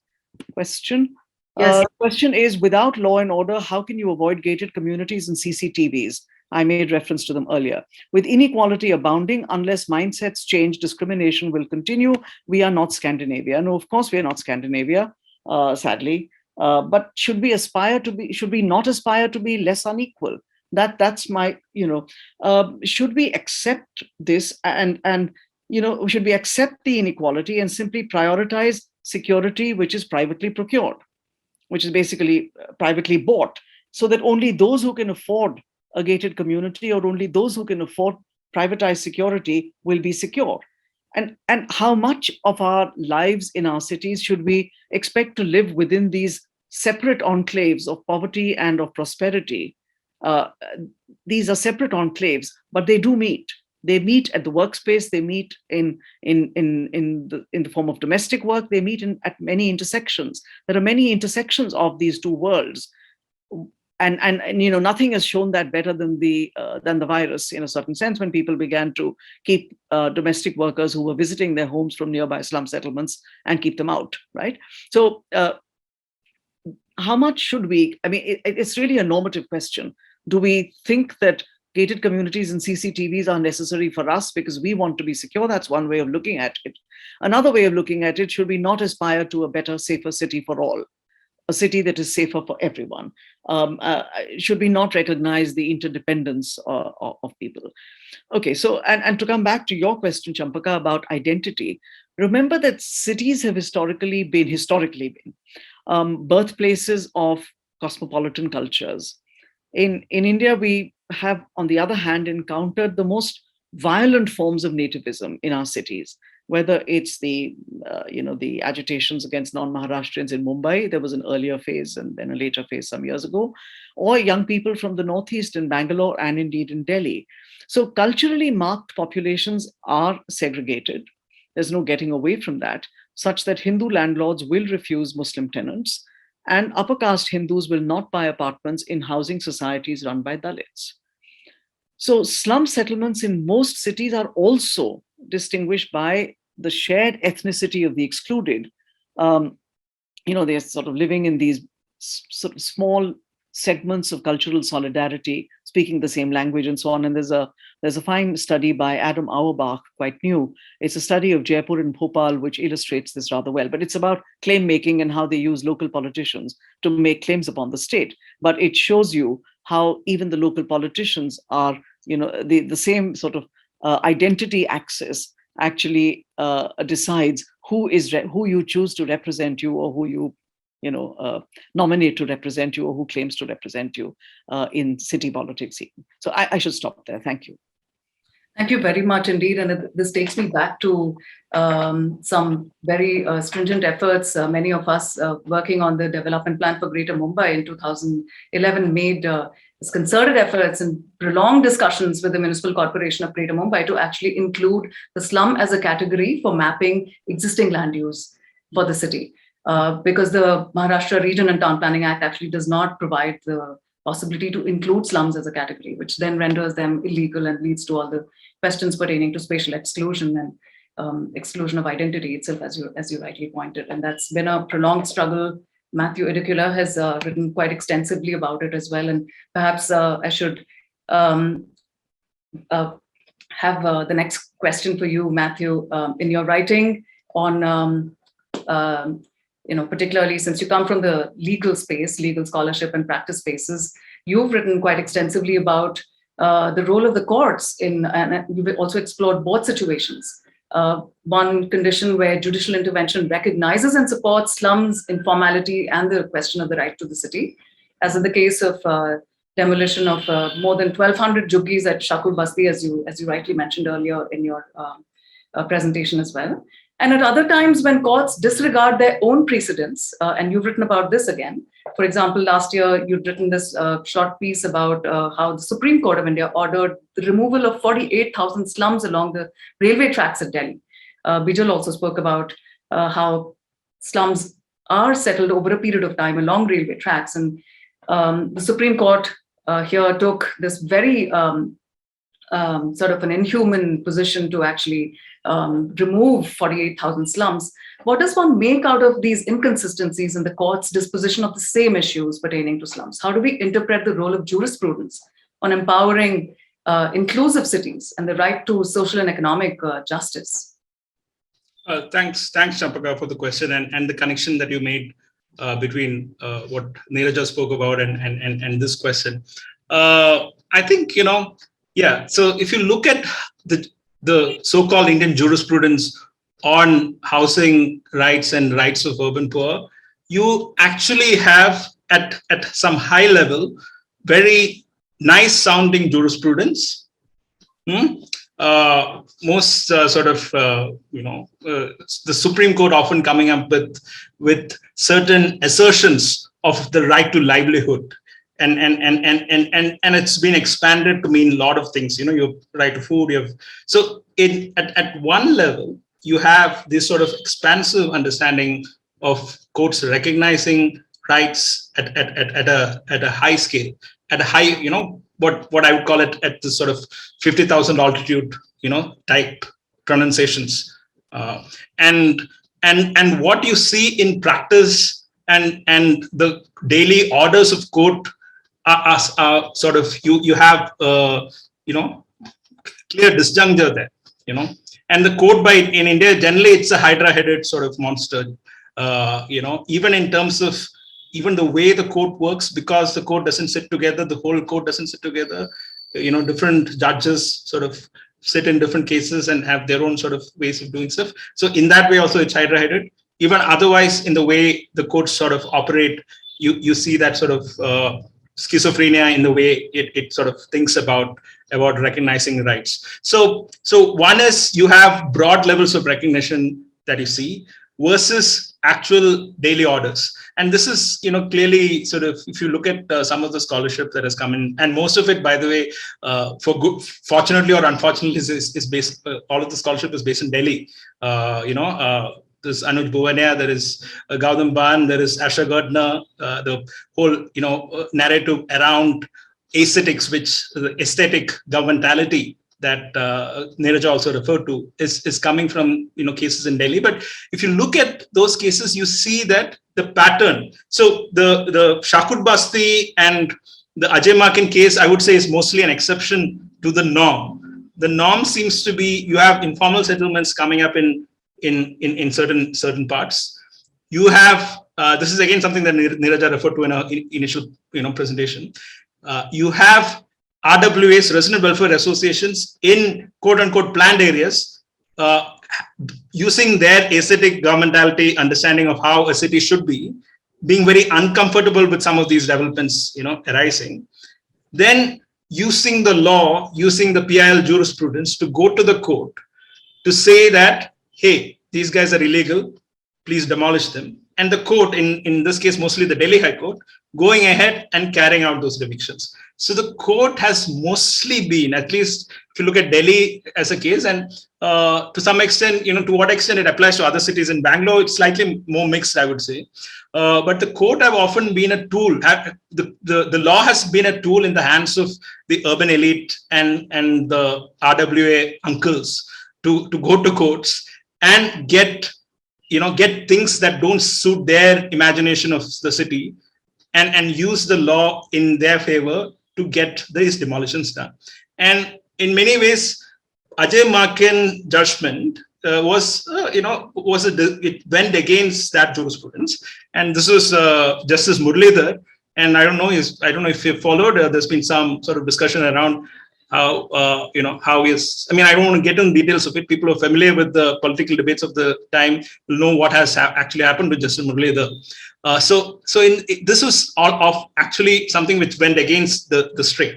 question? Yes. The question is, without law and order, how can you avoid gated communities and CCTVs? I made reference to them earlier. With inequality abounding, unless mindsets change, discrimination will continue. We are not Scandinavia. No, of course we are not Scandinavia, sadly. But should we not aspire to be less unequal? That's my, should we accept this and should we accept the inequality and simply prioritize security, which is privately procured, which is basically privately bought, so that only those who can afford a gated community or only those who can afford privatized security will be secure? And how much of our lives in our cities should we expect to live within these separate enclaves of poverty and of prosperity? These are separate enclaves, but they do meet. They meet at the workspace. They meet in the form of domestic work. They meet at many intersections. There are many intersections of these two worlds. And nothing has shown that better than the virus, in a certain sense, when people began to keep domestic workers who were visiting their homes from nearby slum settlements and keep them out, right? So how much should we, it's really a normative question. Do we think that gated communities and CCTVs are necessary for us because we want to be secure? That's one way of looking at it. Another way of looking at it, should we not aspire to a better, safer city for all? A city that is safer for everyone? Should we not recognize the interdependence of people? Okay, so, and to come back to your question, Champaka, about identity, remember that cities have historically been birthplaces of cosmopolitan cultures. In India, we have, on the other hand, encountered the most violent forms of nativism in our cities. Whether it's the agitations against non-Maharashtrians in Mumbai, there was an earlier phase and then a later phase some years ago, or young people from the Northeast in Bangalore and indeed in Delhi. So culturally marked populations are segregated. There's no getting away from that, such that Hindu landlords will refuse Muslim tenants, and upper caste Hindus will not buy apartments in housing societies run by Dalits. So slum settlements in most cities are also distinguished by the shared ethnicity of the excluded. They're sort of living in these sort of small segments of cultural solidarity, speaking the same language and so on. And there's a fine study by Adam Auerbach, quite new. It's a study of Jaipur and Bhopal, which illustrates this rather well. But it's about claim making and how they use local politicians to make claims upon the state. But it shows you how even the local politicians are, the same sort of identity axis actually decides who you choose to represent you, or who you nominate to represent you, or who claims to represent you in city politics. So I should stop there. Thank you. Thank you very much indeed. And this takes me back to some very stringent efforts. Many of us working on the development plan for Greater Mumbai in 2011 made concerted efforts and prolonged discussions with the Municipal Corporation of Greater Mumbai to actually include the slum as a category for mapping existing land use for the city. because the Maharashtra Region and Town Planning Act actually does not provide the possibility to include slums as a category, which then renders them illegal and leads to all the questions pertaining to spatial exclusion and exclusion of identity itself, as you rightly pointed. And that's been a prolonged struggle. Mathew Idiculla has written quite extensively about it as well. And perhaps I should have the next question for you, Mathew. In your writing on, particularly since you come from the legal space, legal scholarship and practice spaces, you've written quite extensively about the role of the courts and you've also explored both situations. One condition where judicial intervention recognizes and supports slums, informality, and the question of the right to the city, as in the case of demolition of more than 1,200 juggies at Shakur Basti, as you rightly mentioned earlier in your presentation as well. And at other times when courts disregard their own precedents, and you've written about this again. For example, last year, you'd written this short piece about how the Supreme Court of India ordered the removal of 48,000 slums along the railway tracks at Delhi. Bijal also spoke about how slums are settled over a period of time along railway tracks. And the Supreme Court here took this very sort of an inhuman position to actually remove 48,000 slums. What does one make out of these inconsistencies in the court's disposition of the same issues pertaining to slums? How do we interpret the role of jurisprudence on empowering inclusive cities and the right to social and economic justice? Thanks, Champaka, for the question and the connection that you made between what Niraja spoke about and this question. I think, so if you look at the so-called Indian jurisprudence on housing rights and rights of urban poor, you actually have at some high level, very nice sounding jurisprudence. Most the Supreme Court often coming up with certain assertions of the right to livelihood. And it's been expanded to mean a lot of things. You have right to food. At one level, you have this sort of expansive understanding of courts recognizing rights at a high scale, at a high, what I would call it at the sort of 50,000 altitude, type pronunciations, and what you see in practice and the daily orders of court are sort of you have clear disjuncture there, and the court in India generally it's a hydra-headed sort of monster, even in terms of even the way the court works, because the court doesn't sit together, the whole court doesn't sit together, different judges sort of sit in different cases and have their own sort of ways of doing stuff. So in that way also it's hydra-headed. Even otherwise in the way the courts sort of operate, you see that sort of schizophrenia in the way it sort of thinks about recognizing rights. So one is you have broad levels of recognition that you see versus actual daily orders. And this is, clearly sort of, if you look at some of the scholarship that has come in, and most of it, by the way, fortunately or unfortunately, is based, all of the scholarship is based in Delhi. There's Anuj Bhuwania, there is Gautam Ban, there is Asha Gardner, the whole, narrative around aesthetics, which the aesthetic governmentality that Niraja also referred to is coming from, cases in Delhi. But if you look at those cases, you see that the pattern. So the Shakur Basti and the Ajay Makin case, I would say, is mostly an exception to the norm. The norm seems to be you have informal settlements coming up in certain parts. You have this is again something that Niraja referred to in our initial presentation. You have RWAs, resident welfare associations, in quote unquote planned areas, using their aesthetic governmentality understanding of how a city should be, being very uncomfortable with some of these developments arising, then using the law, using the PIL jurisprudence to go to the court to say that, hey, these guys are illegal, please demolish them. And the court, in this case, mostly the Delhi High Court, going ahead and carrying out those evictions. So the court has mostly been, at least if you look at Delhi as a case, and to some extent, to what extent it applies to other cities. In Bangalore, it's slightly more mixed, I would say. But the court have often been a tool. The law has been a tool in the hands of the urban elite and the RWA uncles to go to courts and get things that don't suit their imagination of the city, and use the law in their favor to get these demolitions done. And in many ways, Ajay Maken judgment it went against that jurisprudence. And this was Justice Muralidhar. And I don't know if you followed. There's been some sort of discussion around how how is. I mean, I don't want to get into details of it. People who are familiar with the political debates of the time will know what has actually happened to Justice Muralidhar. This was all of actually something which went against the string.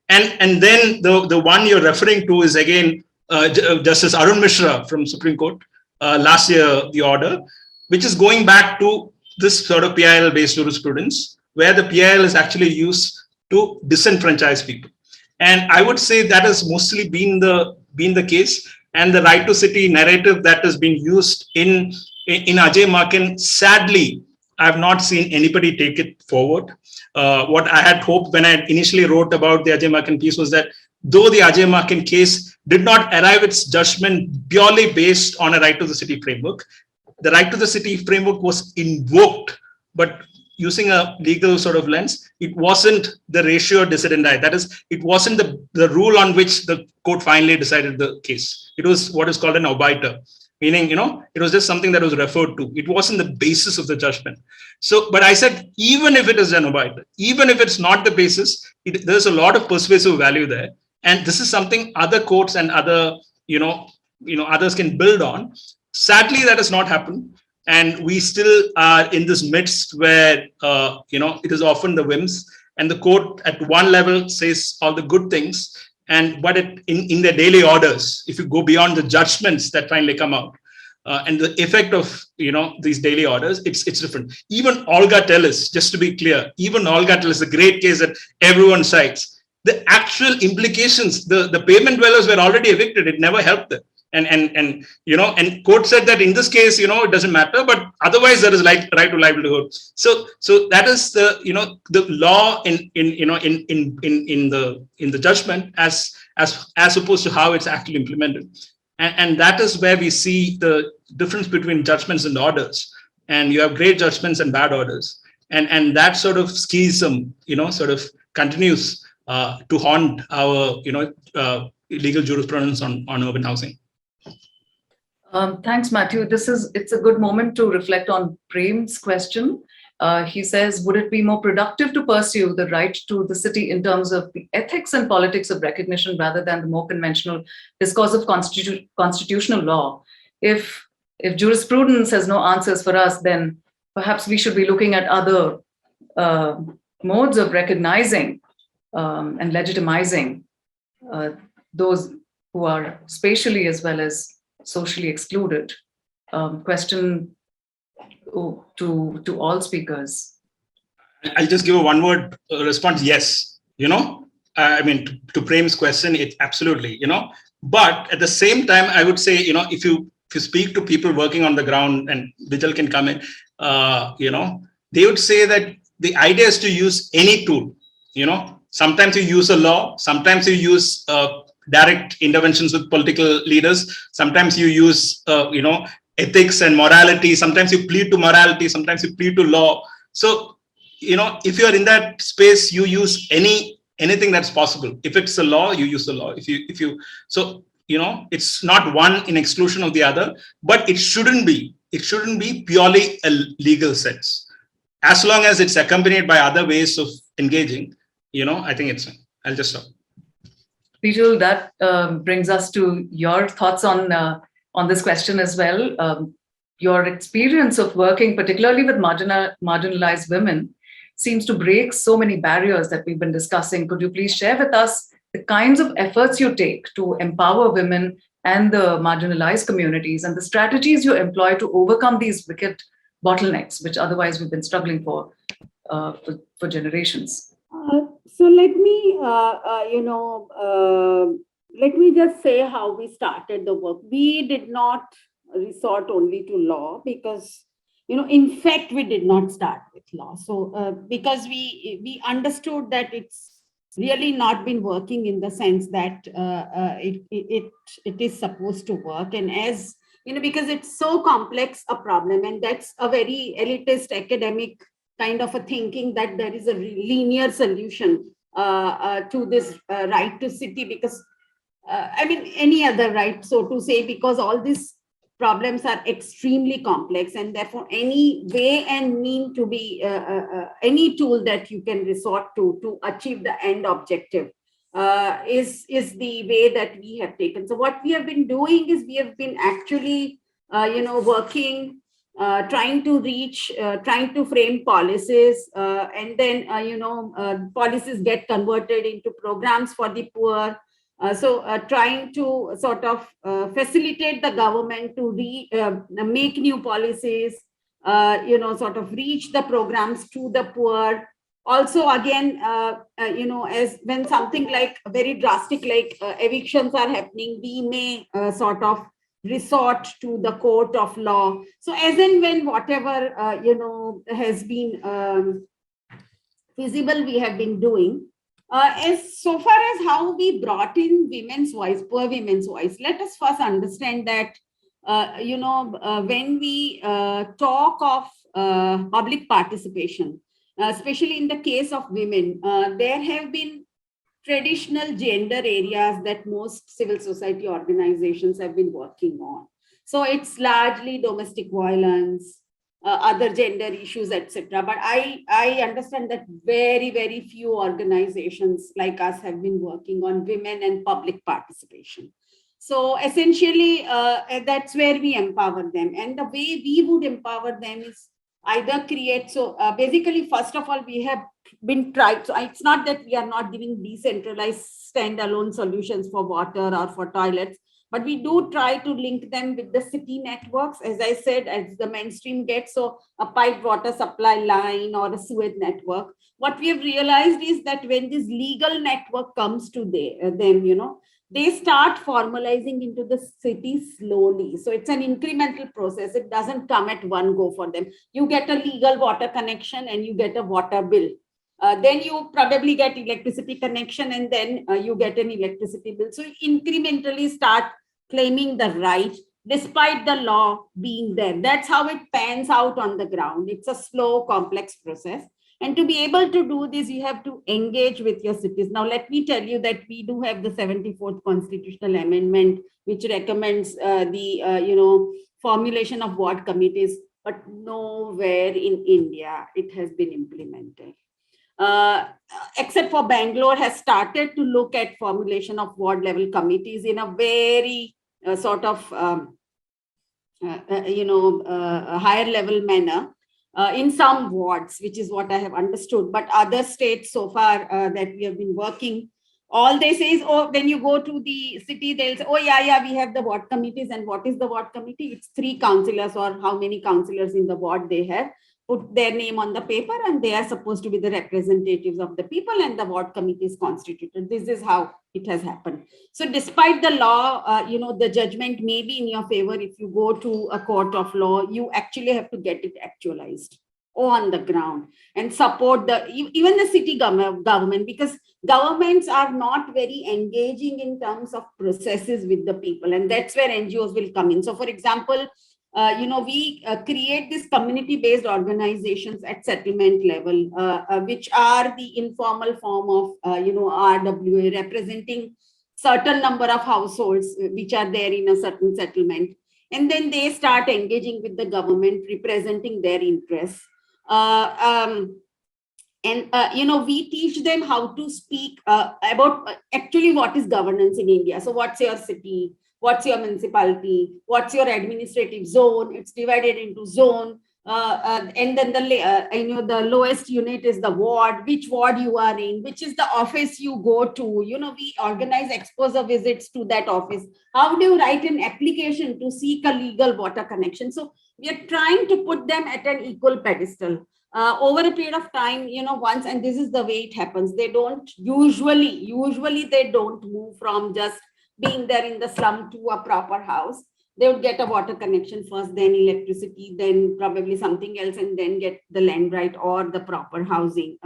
And then the one you're referring to is again Justice Arun Mishra from Supreme Court last year, the order, which is going back to this sort of PIL-based jurisprudence, where the PIL is actually used to disenfranchise people. And I would say that has mostly been the case. And the right to city narrative that has been used in Ajay Maken, sadly, I have not seen anybody take it forward. What I had hoped when I initially wrote about the Ajay Maken piece was that though the Ajay Maken case did not arrive its judgment purely based on a right to the city framework, the right to the city framework was invoked, but using a legal sort of lens, it wasn't the ratio decidendi. That is, it wasn't the rule on which the court finally decided the case. It was what is called an obiter, meaning, it was just something that was referred to. It wasn't the basis of the judgment. So, but I said, even if it is an obiter, even if it's not the basis, there's a lot of persuasive value there. And this is something other courts and other, others can build on. Sadly, that has not happened. And we still are in this midst where, it is often the whims, and the court at one level says all the good things, but in their daily orders, if you go beyond the judgments that finally come out, and the effect of these daily orders, it's different. Even Olga Tellis, just to be clear, even Olga Tellis, the great case that everyone cites, the actual implications, the pavement dwellers were already evicted. It never helped them. And court said that in this case, it doesn't matter, but otherwise there is right to livelihood. So that is the law in the judgment as opposed to how it's actually implemented. And that is where we see the difference between judgments and orders. And you have great judgments and bad orders. And that sort of schism, sort of continues to haunt our, legal jurisprudence on urban housing. Thanks, Mathew. It's a good moment to reflect on Prem's question. He says, would it be more productive to pursue the right to the city in terms of the ethics and politics of recognition rather than the more conventional discourse of constitutional law? If jurisprudence has no answers for us, then perhaps we should be looking at other modes of recognizing and legitimizing those who are spatially as well as socially excluded. Question to all speakers. I'll just give a one-word response. Yes, I mean, to Prem's question, it's absolutely, but at the same time, I would say, if you speak to people working on the ground, and Bijal can come in, they would say that the idea is to use any tool, sometimes you use a law, sometimes you use direct interventions with political leaders. Sometimes you use, ethics and morality. Sometimes you plead to morality. Sometimes you plead to law. So, if you are in that space, you use anything that's possible. If it's a law, you use the law. It's not one in exclusion of the other, but it shouldn't be purely a legal sense. As long as it's accompanied by other ways of engaging, I think it's fine. I'll just stop. Bijal, that brings us to your thoughts on this question as well. Your experience of working particularly with marginalized women seems to break so many barriers that we've been discussing. Could you please share with us the kinds of efforts you take to empower women and the marginalized communities and the strategies you employ to overcome these wicked bottlenecks, which otherwise we've been struggling for generations? So let me, let me just say how we started the work. We did not resort only to law because, in fact, we did not start with law. So because we understood that it's really not been working in the sense that it is supposed to work. And as because it's so complex a problem, and that's a very elitist academic kind of a thinking that there is a linear solution to this right to city, because any other right, so to say, because all these problems are extremely complex, and therefore any way and mean to be any tool that you can resort to achieve the end objective is the way that we have taken. So what we have been doing is we have been actually working, trying to reach, trying to frame policies, and then policies get converted into programs for the poor. So trying to sort of facilitate the government to make new policies, sort of reach the programs to the poor. Also, again, as when something like very drastic, like evictions are happening, we may sort of resort to the court of law. So as and when whatever, has been feasible, we have been doing. As so far as how we brought in women's voice, poor women's voice, let us first understand that, when we talk of public participation, especially in the case of women, there have been traditional gender areas that most civil society organizations have been working on. So it's largely domestic violence, other gender issues, etc. But I understand that very, very few organizations like us have been working on women and public participation. So essentially, that's where we empower them. And the way we would empower them is either create, so basically, first of all, we have been tried. So it's not that we are not giving decentralized standalone solutions for water or for toilets, but we do try to link them with the city networks, as I said, as the mainstream gets. So a piped water supply line or a sewage network. What we have realized is that when this legal network comes to them, they start formalizing into the city slowly. So it's an incremental process. It doesn't come at one go for them. You get a legal water connection and you get a water bill. Then you probably get electricity connection, and then you get an electricity bill. So you incrementally start claiming the right despite the law being there. That's how it pans out on the ground. It's a slow, complex process. And to be able to do this, you have to engage with your cities. Now, let me tell you that we do have the 74th Constitutional Amendment, which recommends the formulation of ward committees, but nowhere in India it has been implemented. Except for Bangalore has started to look at formulation of ward level committees in a very sort of higher level manner in some wards, which is what I have understood. But other states so far that we have been working, all they say is, oh, when you go to the city, they'll say, oh, yeah, we have the ward committees. And what is the ward committee? It's 3 councillors, or how many councillors in the ward they have, put their name on the paper, and they are supposed to be the representatives of the people, and the ward committee is constituted. This is how it has happened. So despite the law, the judgment may be in your favor. If you go to a court of law, you actually have to get it actualized on the ground and support even the city government, because governments are not very engaging in terms of processes with the people, and that's where NGOs will come in. So for example, we create these community-based organizations at settlement level, which are the informal form of, RWA, representing certain number of households which are there in a certain settlement. And then they start engaging with the government, representing their interests. We teach them how to speak about actually what is governance in India. So what's your city? What's your municipality? What's your administrative zone? It's divided into zone. And then the lowest unit is the ward, which ward you are in, which is the office you go to. We organize exposure visits to that office. How do you write an application to seek a legal water connection? So we are trying to put them at an equal pedestal. Over a period of time, once, and this is the way it happens, they don't usually they don't move from just being there in the slum to a proper house. They would get a water connection first, then electricity, then probably something else, and then get the land right or the proper housing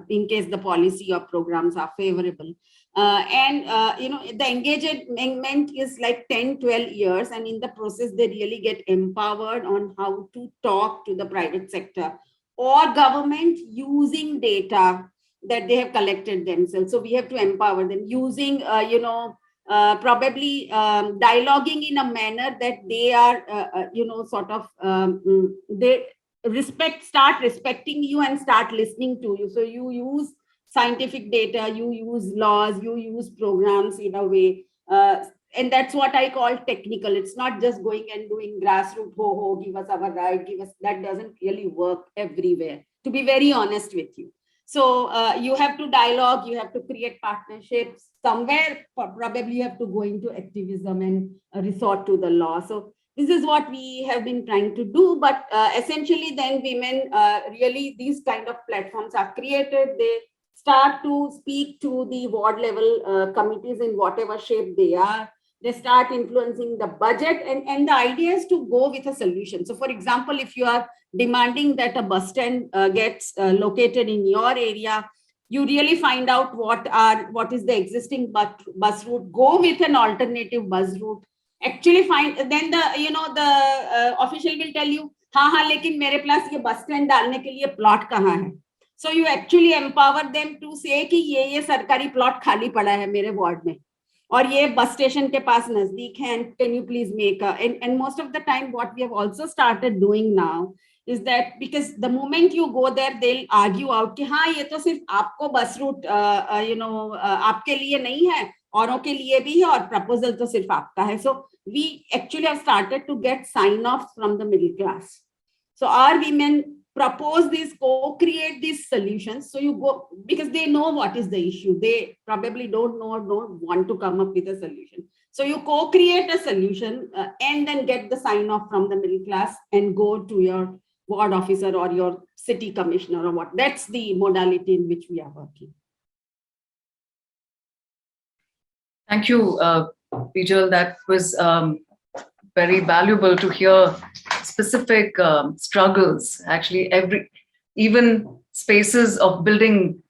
in case the policy or programs are favorable. The engagement is like 10, 12 years. And in the process, they really get empowered on how to talk to the private sector or government using data that they have collected themselves. So we have to empower them using, probably dialoguing in a manner that they are, they start respecting you and start listening to you. So you use scientific data, you use laws, you use programs in a way. And that's what I call technical. It's not just going and doing grassroots, give us our right, that doesn't really work everywhere, to be very honest with you. So you have to dialogue, you have to create partnerships. Somewhere probably you have to go into activism and resort to the law. So this is what we have been trying to do. But essentially then women, really these kind of platforms are created. They start to speak to the ward level committees in whatever shape they are. They start influencing the budget, and the idea is to go with a solution. So for example, if you are demanding that a bus stand gets located in your area, you really find out what is the existing bus route, go with an alternative bus route, actually find, then the official will tell you, हाँ लेकिन मेरे पास ये bus stand डालने के लिए plot कहाँ है. So you actually empower them to say कि ये सरकारी plot खाली पड़ा है मेरे ward में, और ये bus station के पास नजदीक है, and can you please make a, and most of the time what we have also started doing now is that because the moment you go there, they'll argue out कि हाँ ये तो सिर्फ आपको bus route आपके लिए नहीं है, औरों के लिए भी है, और proposal तो सिर्फ आपका है. So we actually have started to get sign-offs from the middle class. So our women propose these, co-create these solutions. So you go, because they know what is the issue. They probably don't know or don't want to come up with a solution. So you co-create a solution and then get the sign-off from the middle class and go to your ward officer or your city commissioner or what. That's the modality in which we are working. Thank you, Bijal. That was very valuable to hear specific struggles. Actually, even spaces of building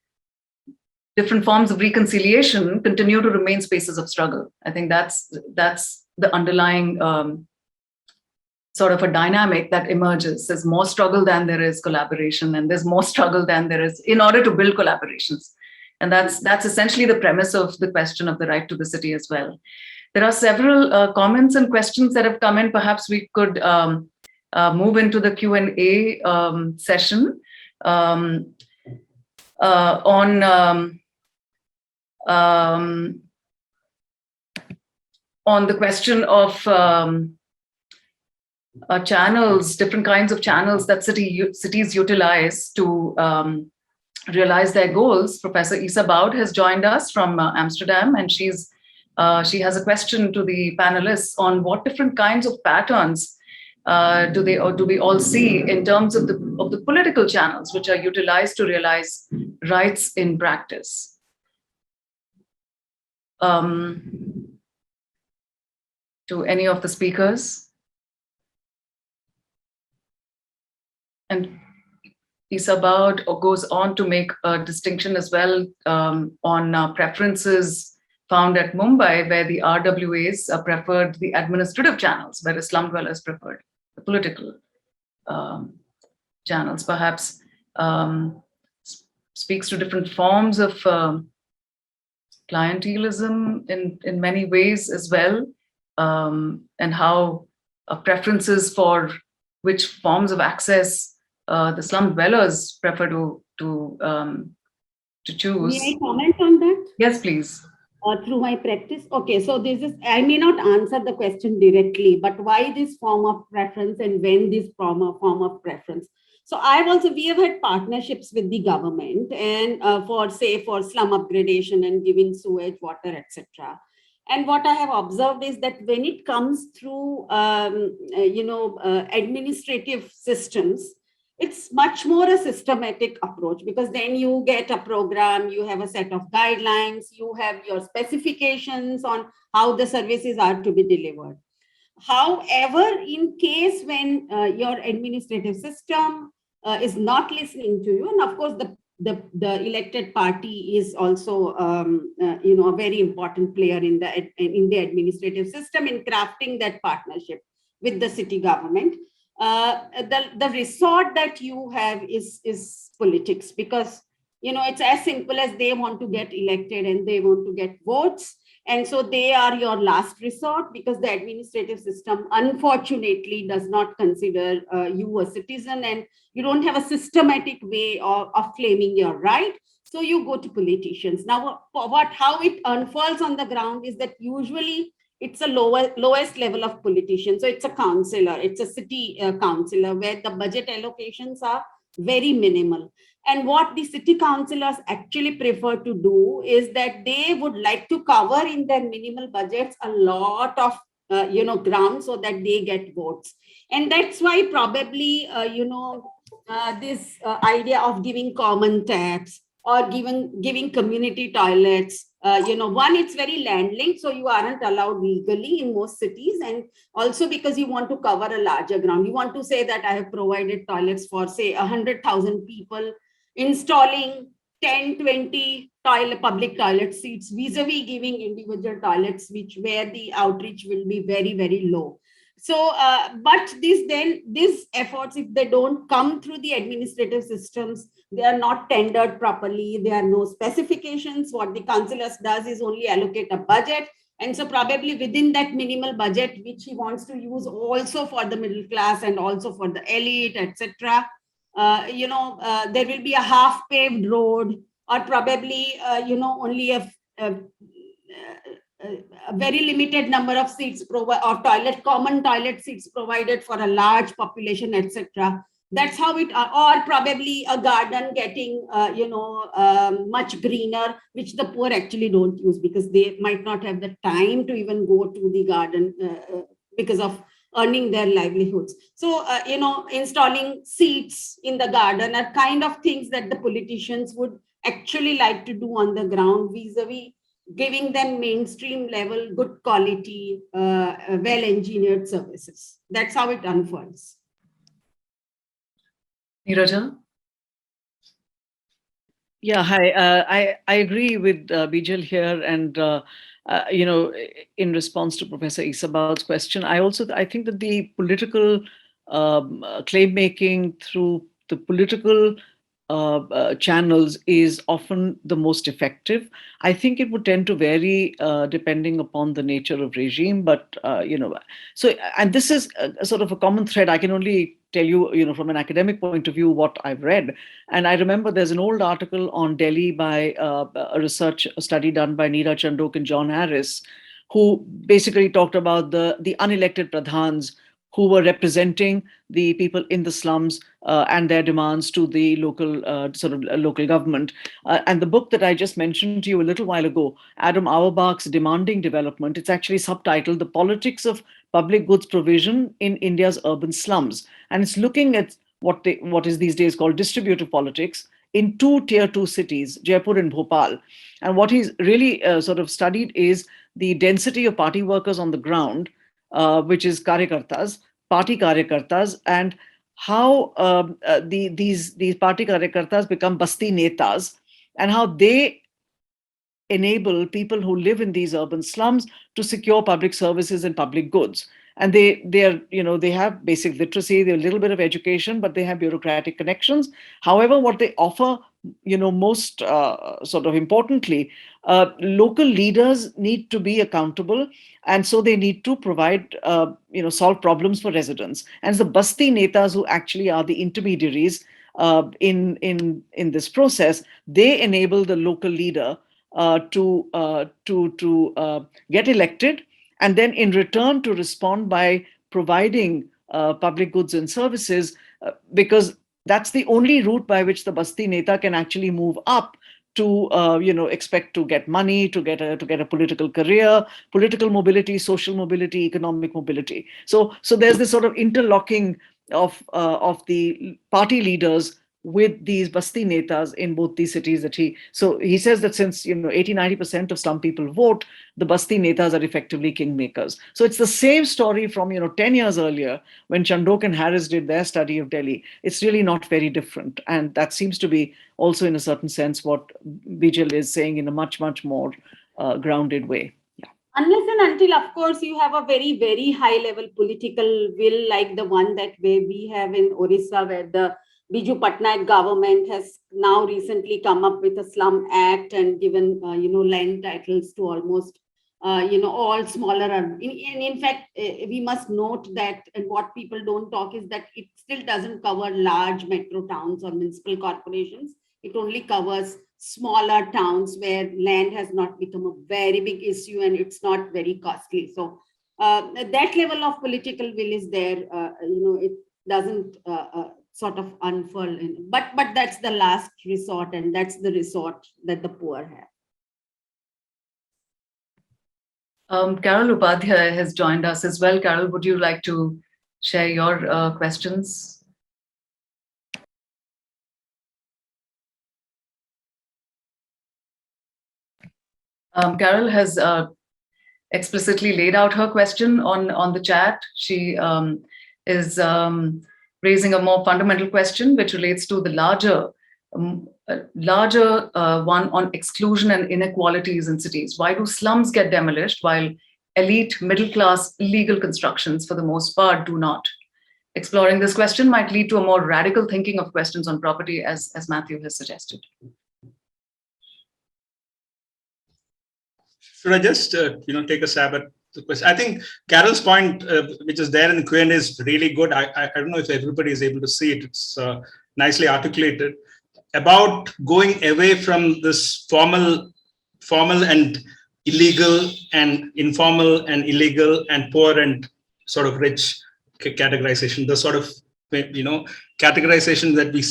different forms of reconciliation continue to remain spaces of struggle. I think that's the underlying sort of a dynamic that emerges. There's more struggle than there is collaboration, and there's more struggle than there is in order to build collaborations. And that's essentially the premise of the question of the right to the city as well. There are several comments and questions that have come in. Perhaps we could move into the Q&A session on the question of channels, different kinds of channels that cities utilize to realize their goals. Professor Isa Boud has joined us from Amsterdam, and she has a question to the panelists on what different kinds of patterns do we all see in terms of the political channels which are utilized to realize rights in practice. To any of the speakers? And Isa Boud goes on to make a distinction as well on preferences found at Mumbai, where the RWAs preferred the administrative channels, whereas slum dwellers preferred the political channels. Perhaps speaks to different forms of clientelism in many ways as well, and how preferences for which forms of access the slum dwellers prefer to choose. May I comment on that? Yes, please. Through my practice. Okay, so this is, I may not answer the question directly, but why this form of preference and when this form of preference? So we have had partnerships with the government and for slum upgradation and giving sewage, water, etc. And what I have observed is that when it comes through, administrative systems, It's much more a systematic approach, because then you get a program, you have a set of guidelines, you have your specifications on how the services are to be delivered. However, in case when your administrative system is not listening to you, and of course the elected party is also a very important player in the administrative system in crafting that partnership with the city government. The resort that you have is politics, because it's as simple as they want to get elected and they want to get votes, and so they are your last resort, because the administrative system unfortunately does not consider you a citizen, and you don't have a systematic way of claiming your right. So you go to politicians. Now how it unfolds on the ground is that usually it's a lowest level of politician. So it's a councillor, it's a city councillor, where the budget allocations are very minimal. And what the city councillors actually prefer to do is that they would like to cover in their minimal budgets a lot of ground, so that they get votes. And that's why probably this idea of giving common taps or giving community toilets, one, it's very land linked, so you aren't allowed legally in most cities, and also because you want to cover a larger ground. You want to say that I have provided toilets for, say, 100,000 people, installing 10, 20 public toilet seats, vis-a-vis giving individual toilets, where the outreach will be very, very low. So, but these efforts, if they don't come through the administrative systems, they are not tendered properly, there are no specifications. What the councillors does is only allocate a budget. And so probably within that minimal budget, which he wants to use also for the middle class and also for the elite, etc., there will be a half-paved road, or probably, only a very limited number of seats or common toilet seats provided for a large population, etc. That's how it, or probably a garden getting, much greener, which the poor actually don't use, because they might not have the time to even go to the garden because of earning their livelihoods. So, installing seats in the garden are kind of things that the politicians would actually like to do on the ground, vis-a-vis giving them mainstream level, good quality, well-engineered services. That's how it unfolds. Niraja? Yeah, hi. I agree with Bijal here, and in response to Professor Isabal's question, I think that the political claim making through the political channels is often the most effective. I think it would tend to vary depending upon the nature of regime, but so, and this is a sort of a common thread. I can only tell you, from an academic point of view, what I've read. And I remember there's an old article on Delhi by a study done by Niraja and John Harris, who basically talked about the unelected pradhans who were representing the people in the slums and their demands to the local local government. And the book that I just mentioned to you a little while ago, Adam Auerbach's Demanding Development, it's actually subtitled The Politics of Public Goods Provision in India's Urban Slums. And it's looking at what is these days called distributive politics in two tier 2 cities, Jaipur and Bhopal. And what he's really sort of studied is the density of party workers on the ground, which is karyakartas, party karyakartas, and how these party karyakartas become basti netas, and how they enable people who live in these urban slums to secure public services and public goods. And they have basic literacy, they have a little bit of education, but they have bureaucratic connections. However, what they offer, most sort of importantly, local leaders need to be accountable, and so they need to provide, solve problems for residents. And it's the basti netas who actually are the intermediaries in this process. They enable the local leader to get elected, and then in return to respond by providing public goods and services, because that's the only route by which the basti neta can actually move up to expect to get money, to get a political career, political mobility, social mobility, economic mobility. So there's this sort of interlocking of the party leaders with these basti netas in both these cities so he says that since 80-90% of slum people vote, the basti netas are effectively kingmakers. So it's the same story from 10 years earlier when Chandok and Harris did their study of Delhi. It's really not very different, and that seems to be also in a certain sense what Bijal is saying in a much more grounded way. Unless and until, of course, you have a very, very high level political will like the one that we have in Orissa, where the Biju Patnaik government has now recently come up with a slum act and given, land titles to almost, all smaller. In fact, we must note that, and what people don't talk is that it still doesn't cover large metro towns or municipal corporations. It only covers smaller towns where land has not become a very big issue and it's not very costly. So that level of political will is there. It doesn't sort of unfurl. But that's the last resort, and that's the resort that the poor have. Carol Upadhyay has joined us as well. Carol, would you like to share your questions? Carol has explicitly laid out her question on the chat. She is raising a more fundamental question, which relates to the larger one on exclusion and inequalities in cities. Why do slums get demolished while elite, middle-class, illegal constructions, for the most part, do not? Exploring this question might lead to a more radical thinking of questions on property, as Mathew has suggested. Should I just take a stab at the question? I think Carol's point, which is there in the Q&A, is really good. I don't know if everybody is able to see it. It's nicely articulated about going away from this formal and illegal and informal and illegal and poor and sort of rich categorization, the sort of categorization that we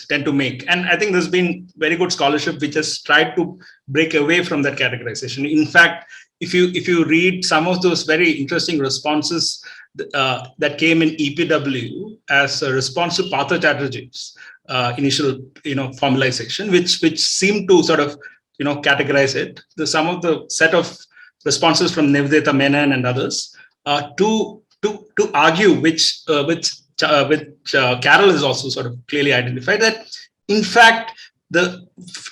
tend to make. And I think there's been very good scholarship which has tried to break away from that categorization. In fact, if you read some of those very interesting responses that came in EPW as a response to Partha Chatterjee's initial formalization, which seemed to sort of categorize it. Some of the set of responses from Nivedita Menon and others to argue, which Carol is also sort of clearly identified, that in fact the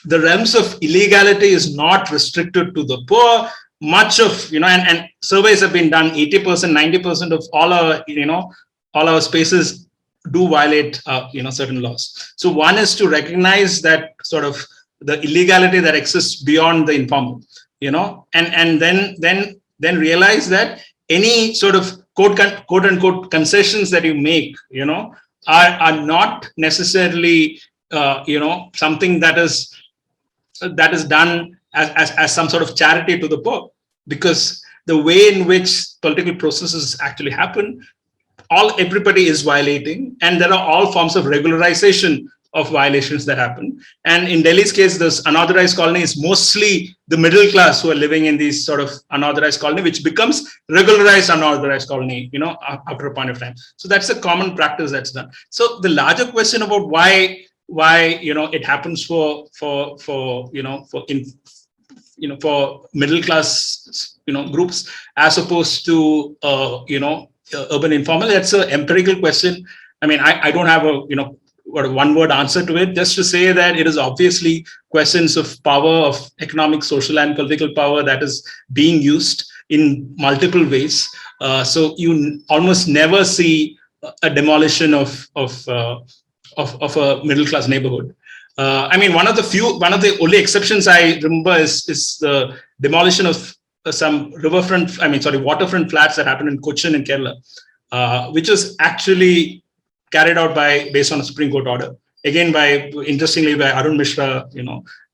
realms of illegality is not restricted to the poor. Much of and surveys have been done. 80%, 90% of all our spaces do violate certain laws. So one is to recognize that sort of the illegality that exists beyond the informal, and then realize that any sort of quote unquote concessions that you make, are not necessarily something that is done as some sort of charity to the poor, because the way in which political processes actually happen, everybody is violating, and there are all forms of regularization of violations that happen. And in Delhi's case, this unauthorized colony is mostly the middle class who are living in these sort of unauthorized colony, which becomes regularized unauthorized colony, after a point of time. So that's a common practice that's done. So the larger question about why it happens for middle class groups as opposed to urban informal, that's an empirical question. I mean, I don't have a one word answer to it, just to say that it is obviously questions of power, of economic, social and political power that is being used in multiple ways. So you almost never see a demolition of a middle class neighborhood. I mean, one of the only exceptions I remember is the demolition of some waterfront flats that happened in Cochin in Kerala, which was actually carried out based on a Supreme Court order. Again, interestingly, by Arun Mishra,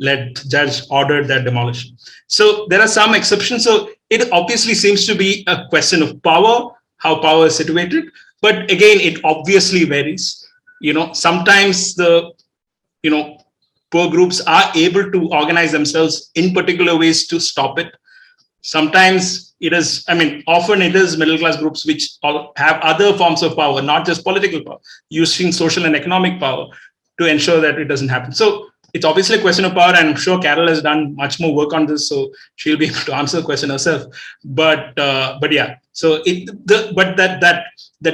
led judge ordered that demolition. So there are some exceptions. So it obviously seems to be a question of power, how power is situated. But again, it obviously varies. Sometimes the poor groups are able to organize themselves in particular ways to stop it. sometimes it is, often it is middle class groups which have other forms of power, not just political power, using social and economic power to ensure that it doesn't happen. So it's obviously a question of power, and I'm sure Carol has done much more work on this, so she'll be able to answer the question herself. But yeah, so the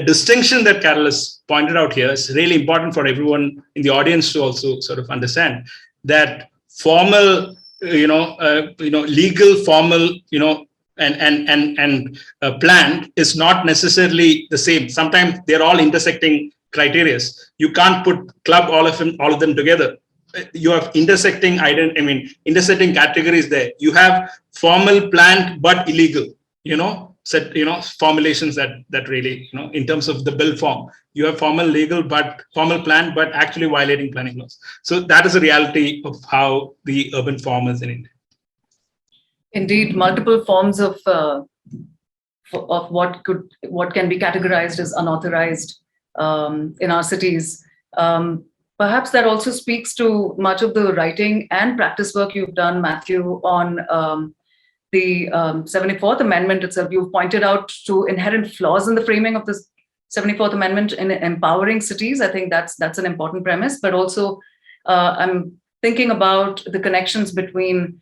distinction that Carol has pointed out here is really important for everyone in the audience to also sort of understand that formal, legal, formal, and planned is not necessarily the same. Sometimes they're all intersecting criteria. You can't club all of them together. You have intersecting categories there. You have formal, planned, but illegal, formulations that really, in terms of the bill form, you have formal, legal, but formal, planned, but actually violating planning laws. So that is the reality of how the urban form is in India. Indeed, multiple forms of what can be categorized as unauthorized in our cities. Perhaps that also speaks to much of the writing and practice work you've done, Mathew, on the 74th Amendment itself. You've pointed out to inherent flaws in the framing of the 74th Amendment in empowering cities. I think that's an important premise, but also I'm thinking about the connections between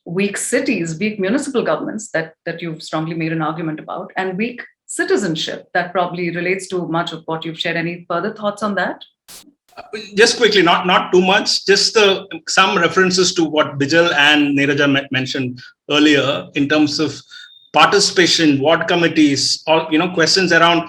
weak cities, weak municipal governments that you've strongly made an argument about, and weak citizenship that probably relates to much of what you've shared. Any further thoughts on that? Just quickly, not too much, just some references to what Bijal and Niraja mentioned earlier in terms of participation, ward committees, or questions around,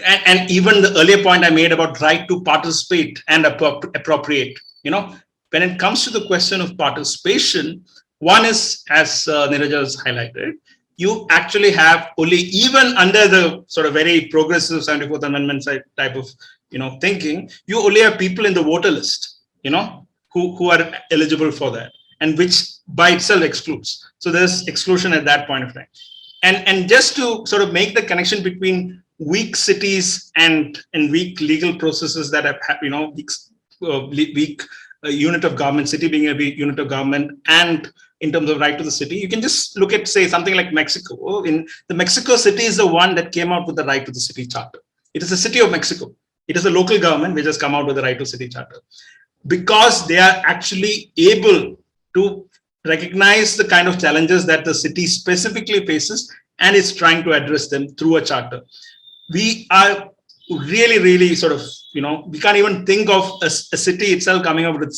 and even the earlier point I made about right to participate and appropriate. When it comes to the question of participation, one is, as Niraja has highlighted, you actually have only, even under the sort of very progressive 74th Amendment type of thinking, you only have people in the voter list, who are eligible for that, and which by itself excludes. So there's exclusion at that point of time. And just to sort of make the connection between weak cities and weak legal processes that have, weak unit of government, city being a weak unit of government, and in terms of right to the city, you can just look at, say, something like Mexico. In the Mexico city is the one that came out with the right to the city charter. It is the city of Mexico. It is the local government which has come out with the right to city charter, because they are actually able to recognize the kind of challenges that the city specifically faces and is trying to address them through a charter. We are really, really sort of, we can't even think of a city itself coming up with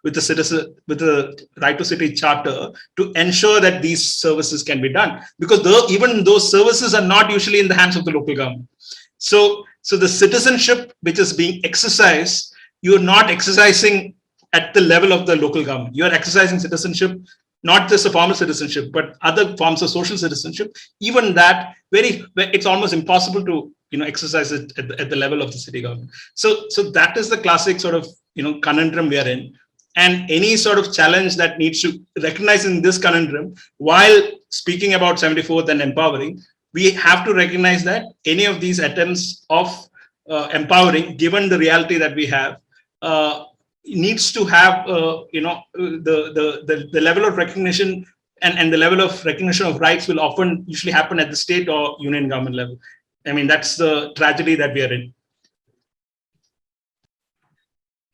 the right to city charter to ensure that these services can be done, because even those services are not usually in the hands of the local government. So the citizenship which is being exercised, you're not exercising at the level of the local government. You're exercising citizenship, not just a formal citizenship, but other forms of social citizenship. Even that, it's almost impossible to exercise it at the level of the city government. So that is the classic sort of conundrum we are in. And any sort of challenge that needs to recognize in this conundrum, while speaking about 74th and empowering, we have to recognize that any of these attempts of empowering, given the reality that we have, needs to have the level of recognition, and the level of recognition of rights will often usually happen at the state or union government level. I mean, that's the tragedy that we are in.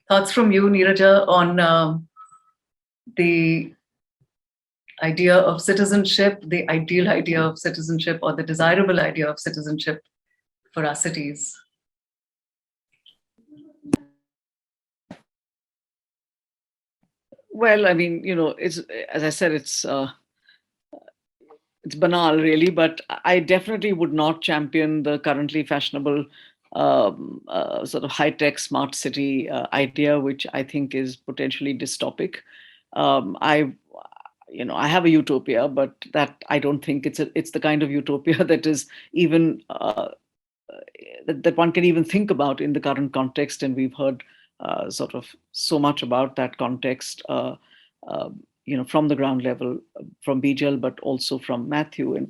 Thoughts from you, Niraja, on the idea of citizenship, the ideal idea of citizenship, or the desirable idea of citizenship for our cities? Well, I mean, it's, as I said, it's banal, really, but I definitely would not champion the currently fashionable sort of high-tech smart city idea, which I think is potentially dystopic. I have a utopia, but that I don't think it's the kind of utopia that is even that one can even think about in the current context. And we've heard sort of so much about that context, from the ground level, from Bijal, but also from Mathew. And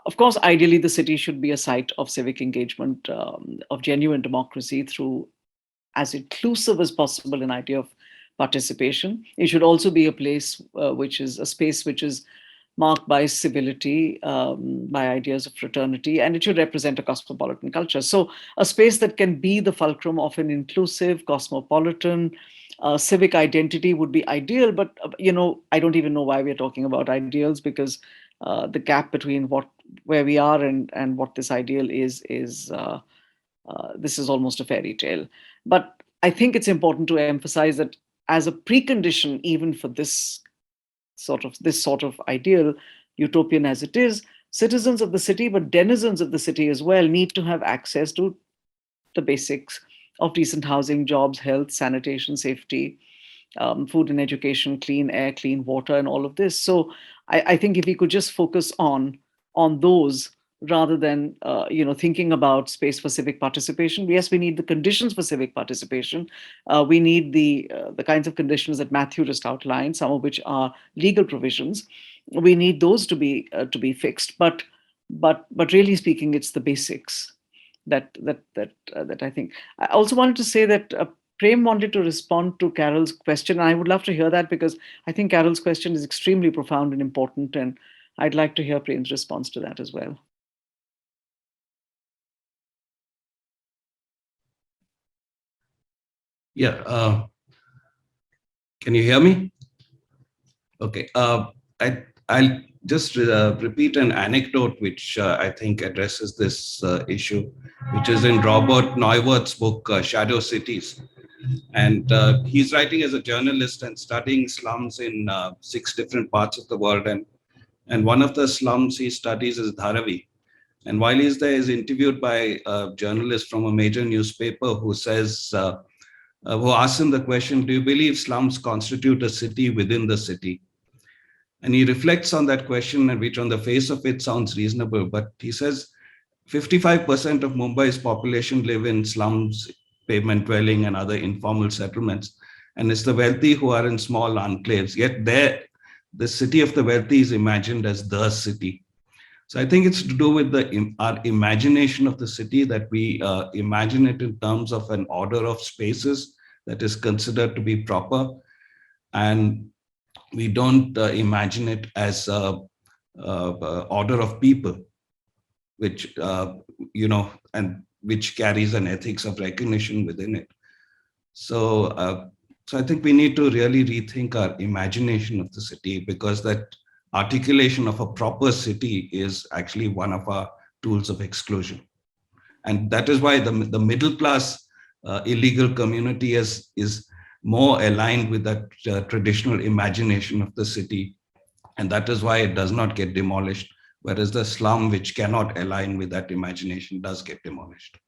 of course, ideally, the city should be a site of civic engagement, of genuine democracy, through as inclusive as possible an idea of participation. It should also be a place which is a space which is marked by civility, by ideas of fraternity, and it should represent a cosmopolitan culture. So a space that can be the fulcrum of an inclusive, cosmopolitan, civic identity would be ideal. But, I don't even know why we're talking about ideals, because the gap between where we are and what this ideal is this is almost a fairy tale. But I think it's important to emphasize that as a precondition, even for this sort of ideal, utopian as it is, citizens of the city, but denizens of the city as well, need to have access to the basics of decent housing, jobs, health, sanitation, safety, food and education, clean air, clean water, and all of this. So I think if we could just focus on those rather than thinking about space for civic participation. Yes, we need the conditions for civic participation. We need the kinds of conditions that Mathew just outlined, some of which are legal provisions. We need those to be fixed. But really speaking, it's the basics that I think. I also wanted to say that Prem wanted to respond to Carol's question. And I would love to hear that, because I think Carol's question is extremely profound and important, and I'd like to hear Prem's response to that as well. Yeah. Can you hear me? Okay. I'll just repeat an anecdote which I think addresses this issue, which is in Robert Neuwirth's book, Shadow Cities. And he's writing as a journalist and studying slums in 6 different parts of the world. And one of the slums he studies is Dharavi. And while he's there, he's interviewed by a journalist from a major newspaper who says, who asks him the question, do you believe slums constitute a city within the city? And he reflects on that question, which on the face of it sounds reasonable. But he says 55% of Mumbai's population live in slums, pavement dwelling, and other informal settlements. And it's the wealthy who are in small enclaves. Yet there, the city of the wealthy is imagined as the city. So I think it's to do with our imagination of the city, that we imagine it in terms of an order of spaces that is considered to be proper. And we don't imagine it as an order of people, which, and which carries an ethics of recognition within it. So I think we need to really rethink our imagination of the city, because that articulation of a proper city is actually one of our tools of exclusion. And that is why the middle class illegal community is more aligned with that traditional imagination of the city. And that is why it does not get demolished, whereas the slum, which cannot align with that imagination, does get demolished.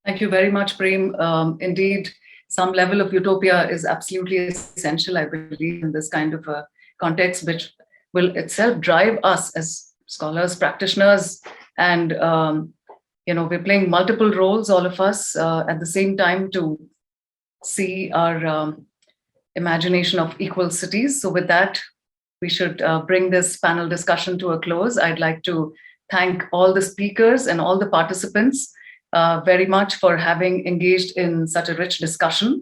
Thank you very much, Prem. Indeed, some level of utopia is absolutely essential, I believe, in this kind of a context, which will itself drive us as scholars, practitioners, and we're playing multiple roles, all of us, at the same time, to see our imagination of equal cities. So with that, we should bring this panel discussion to a close. I'd like to thank all the speakers and all the participants very much for having engaged in such a rich discussion.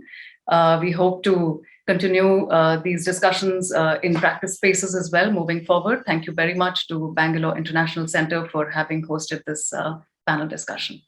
We hope to continue these discussions in practice spaces as well moving forward. Thank you very much to Bangalore International Center for having hosted this panel discussion.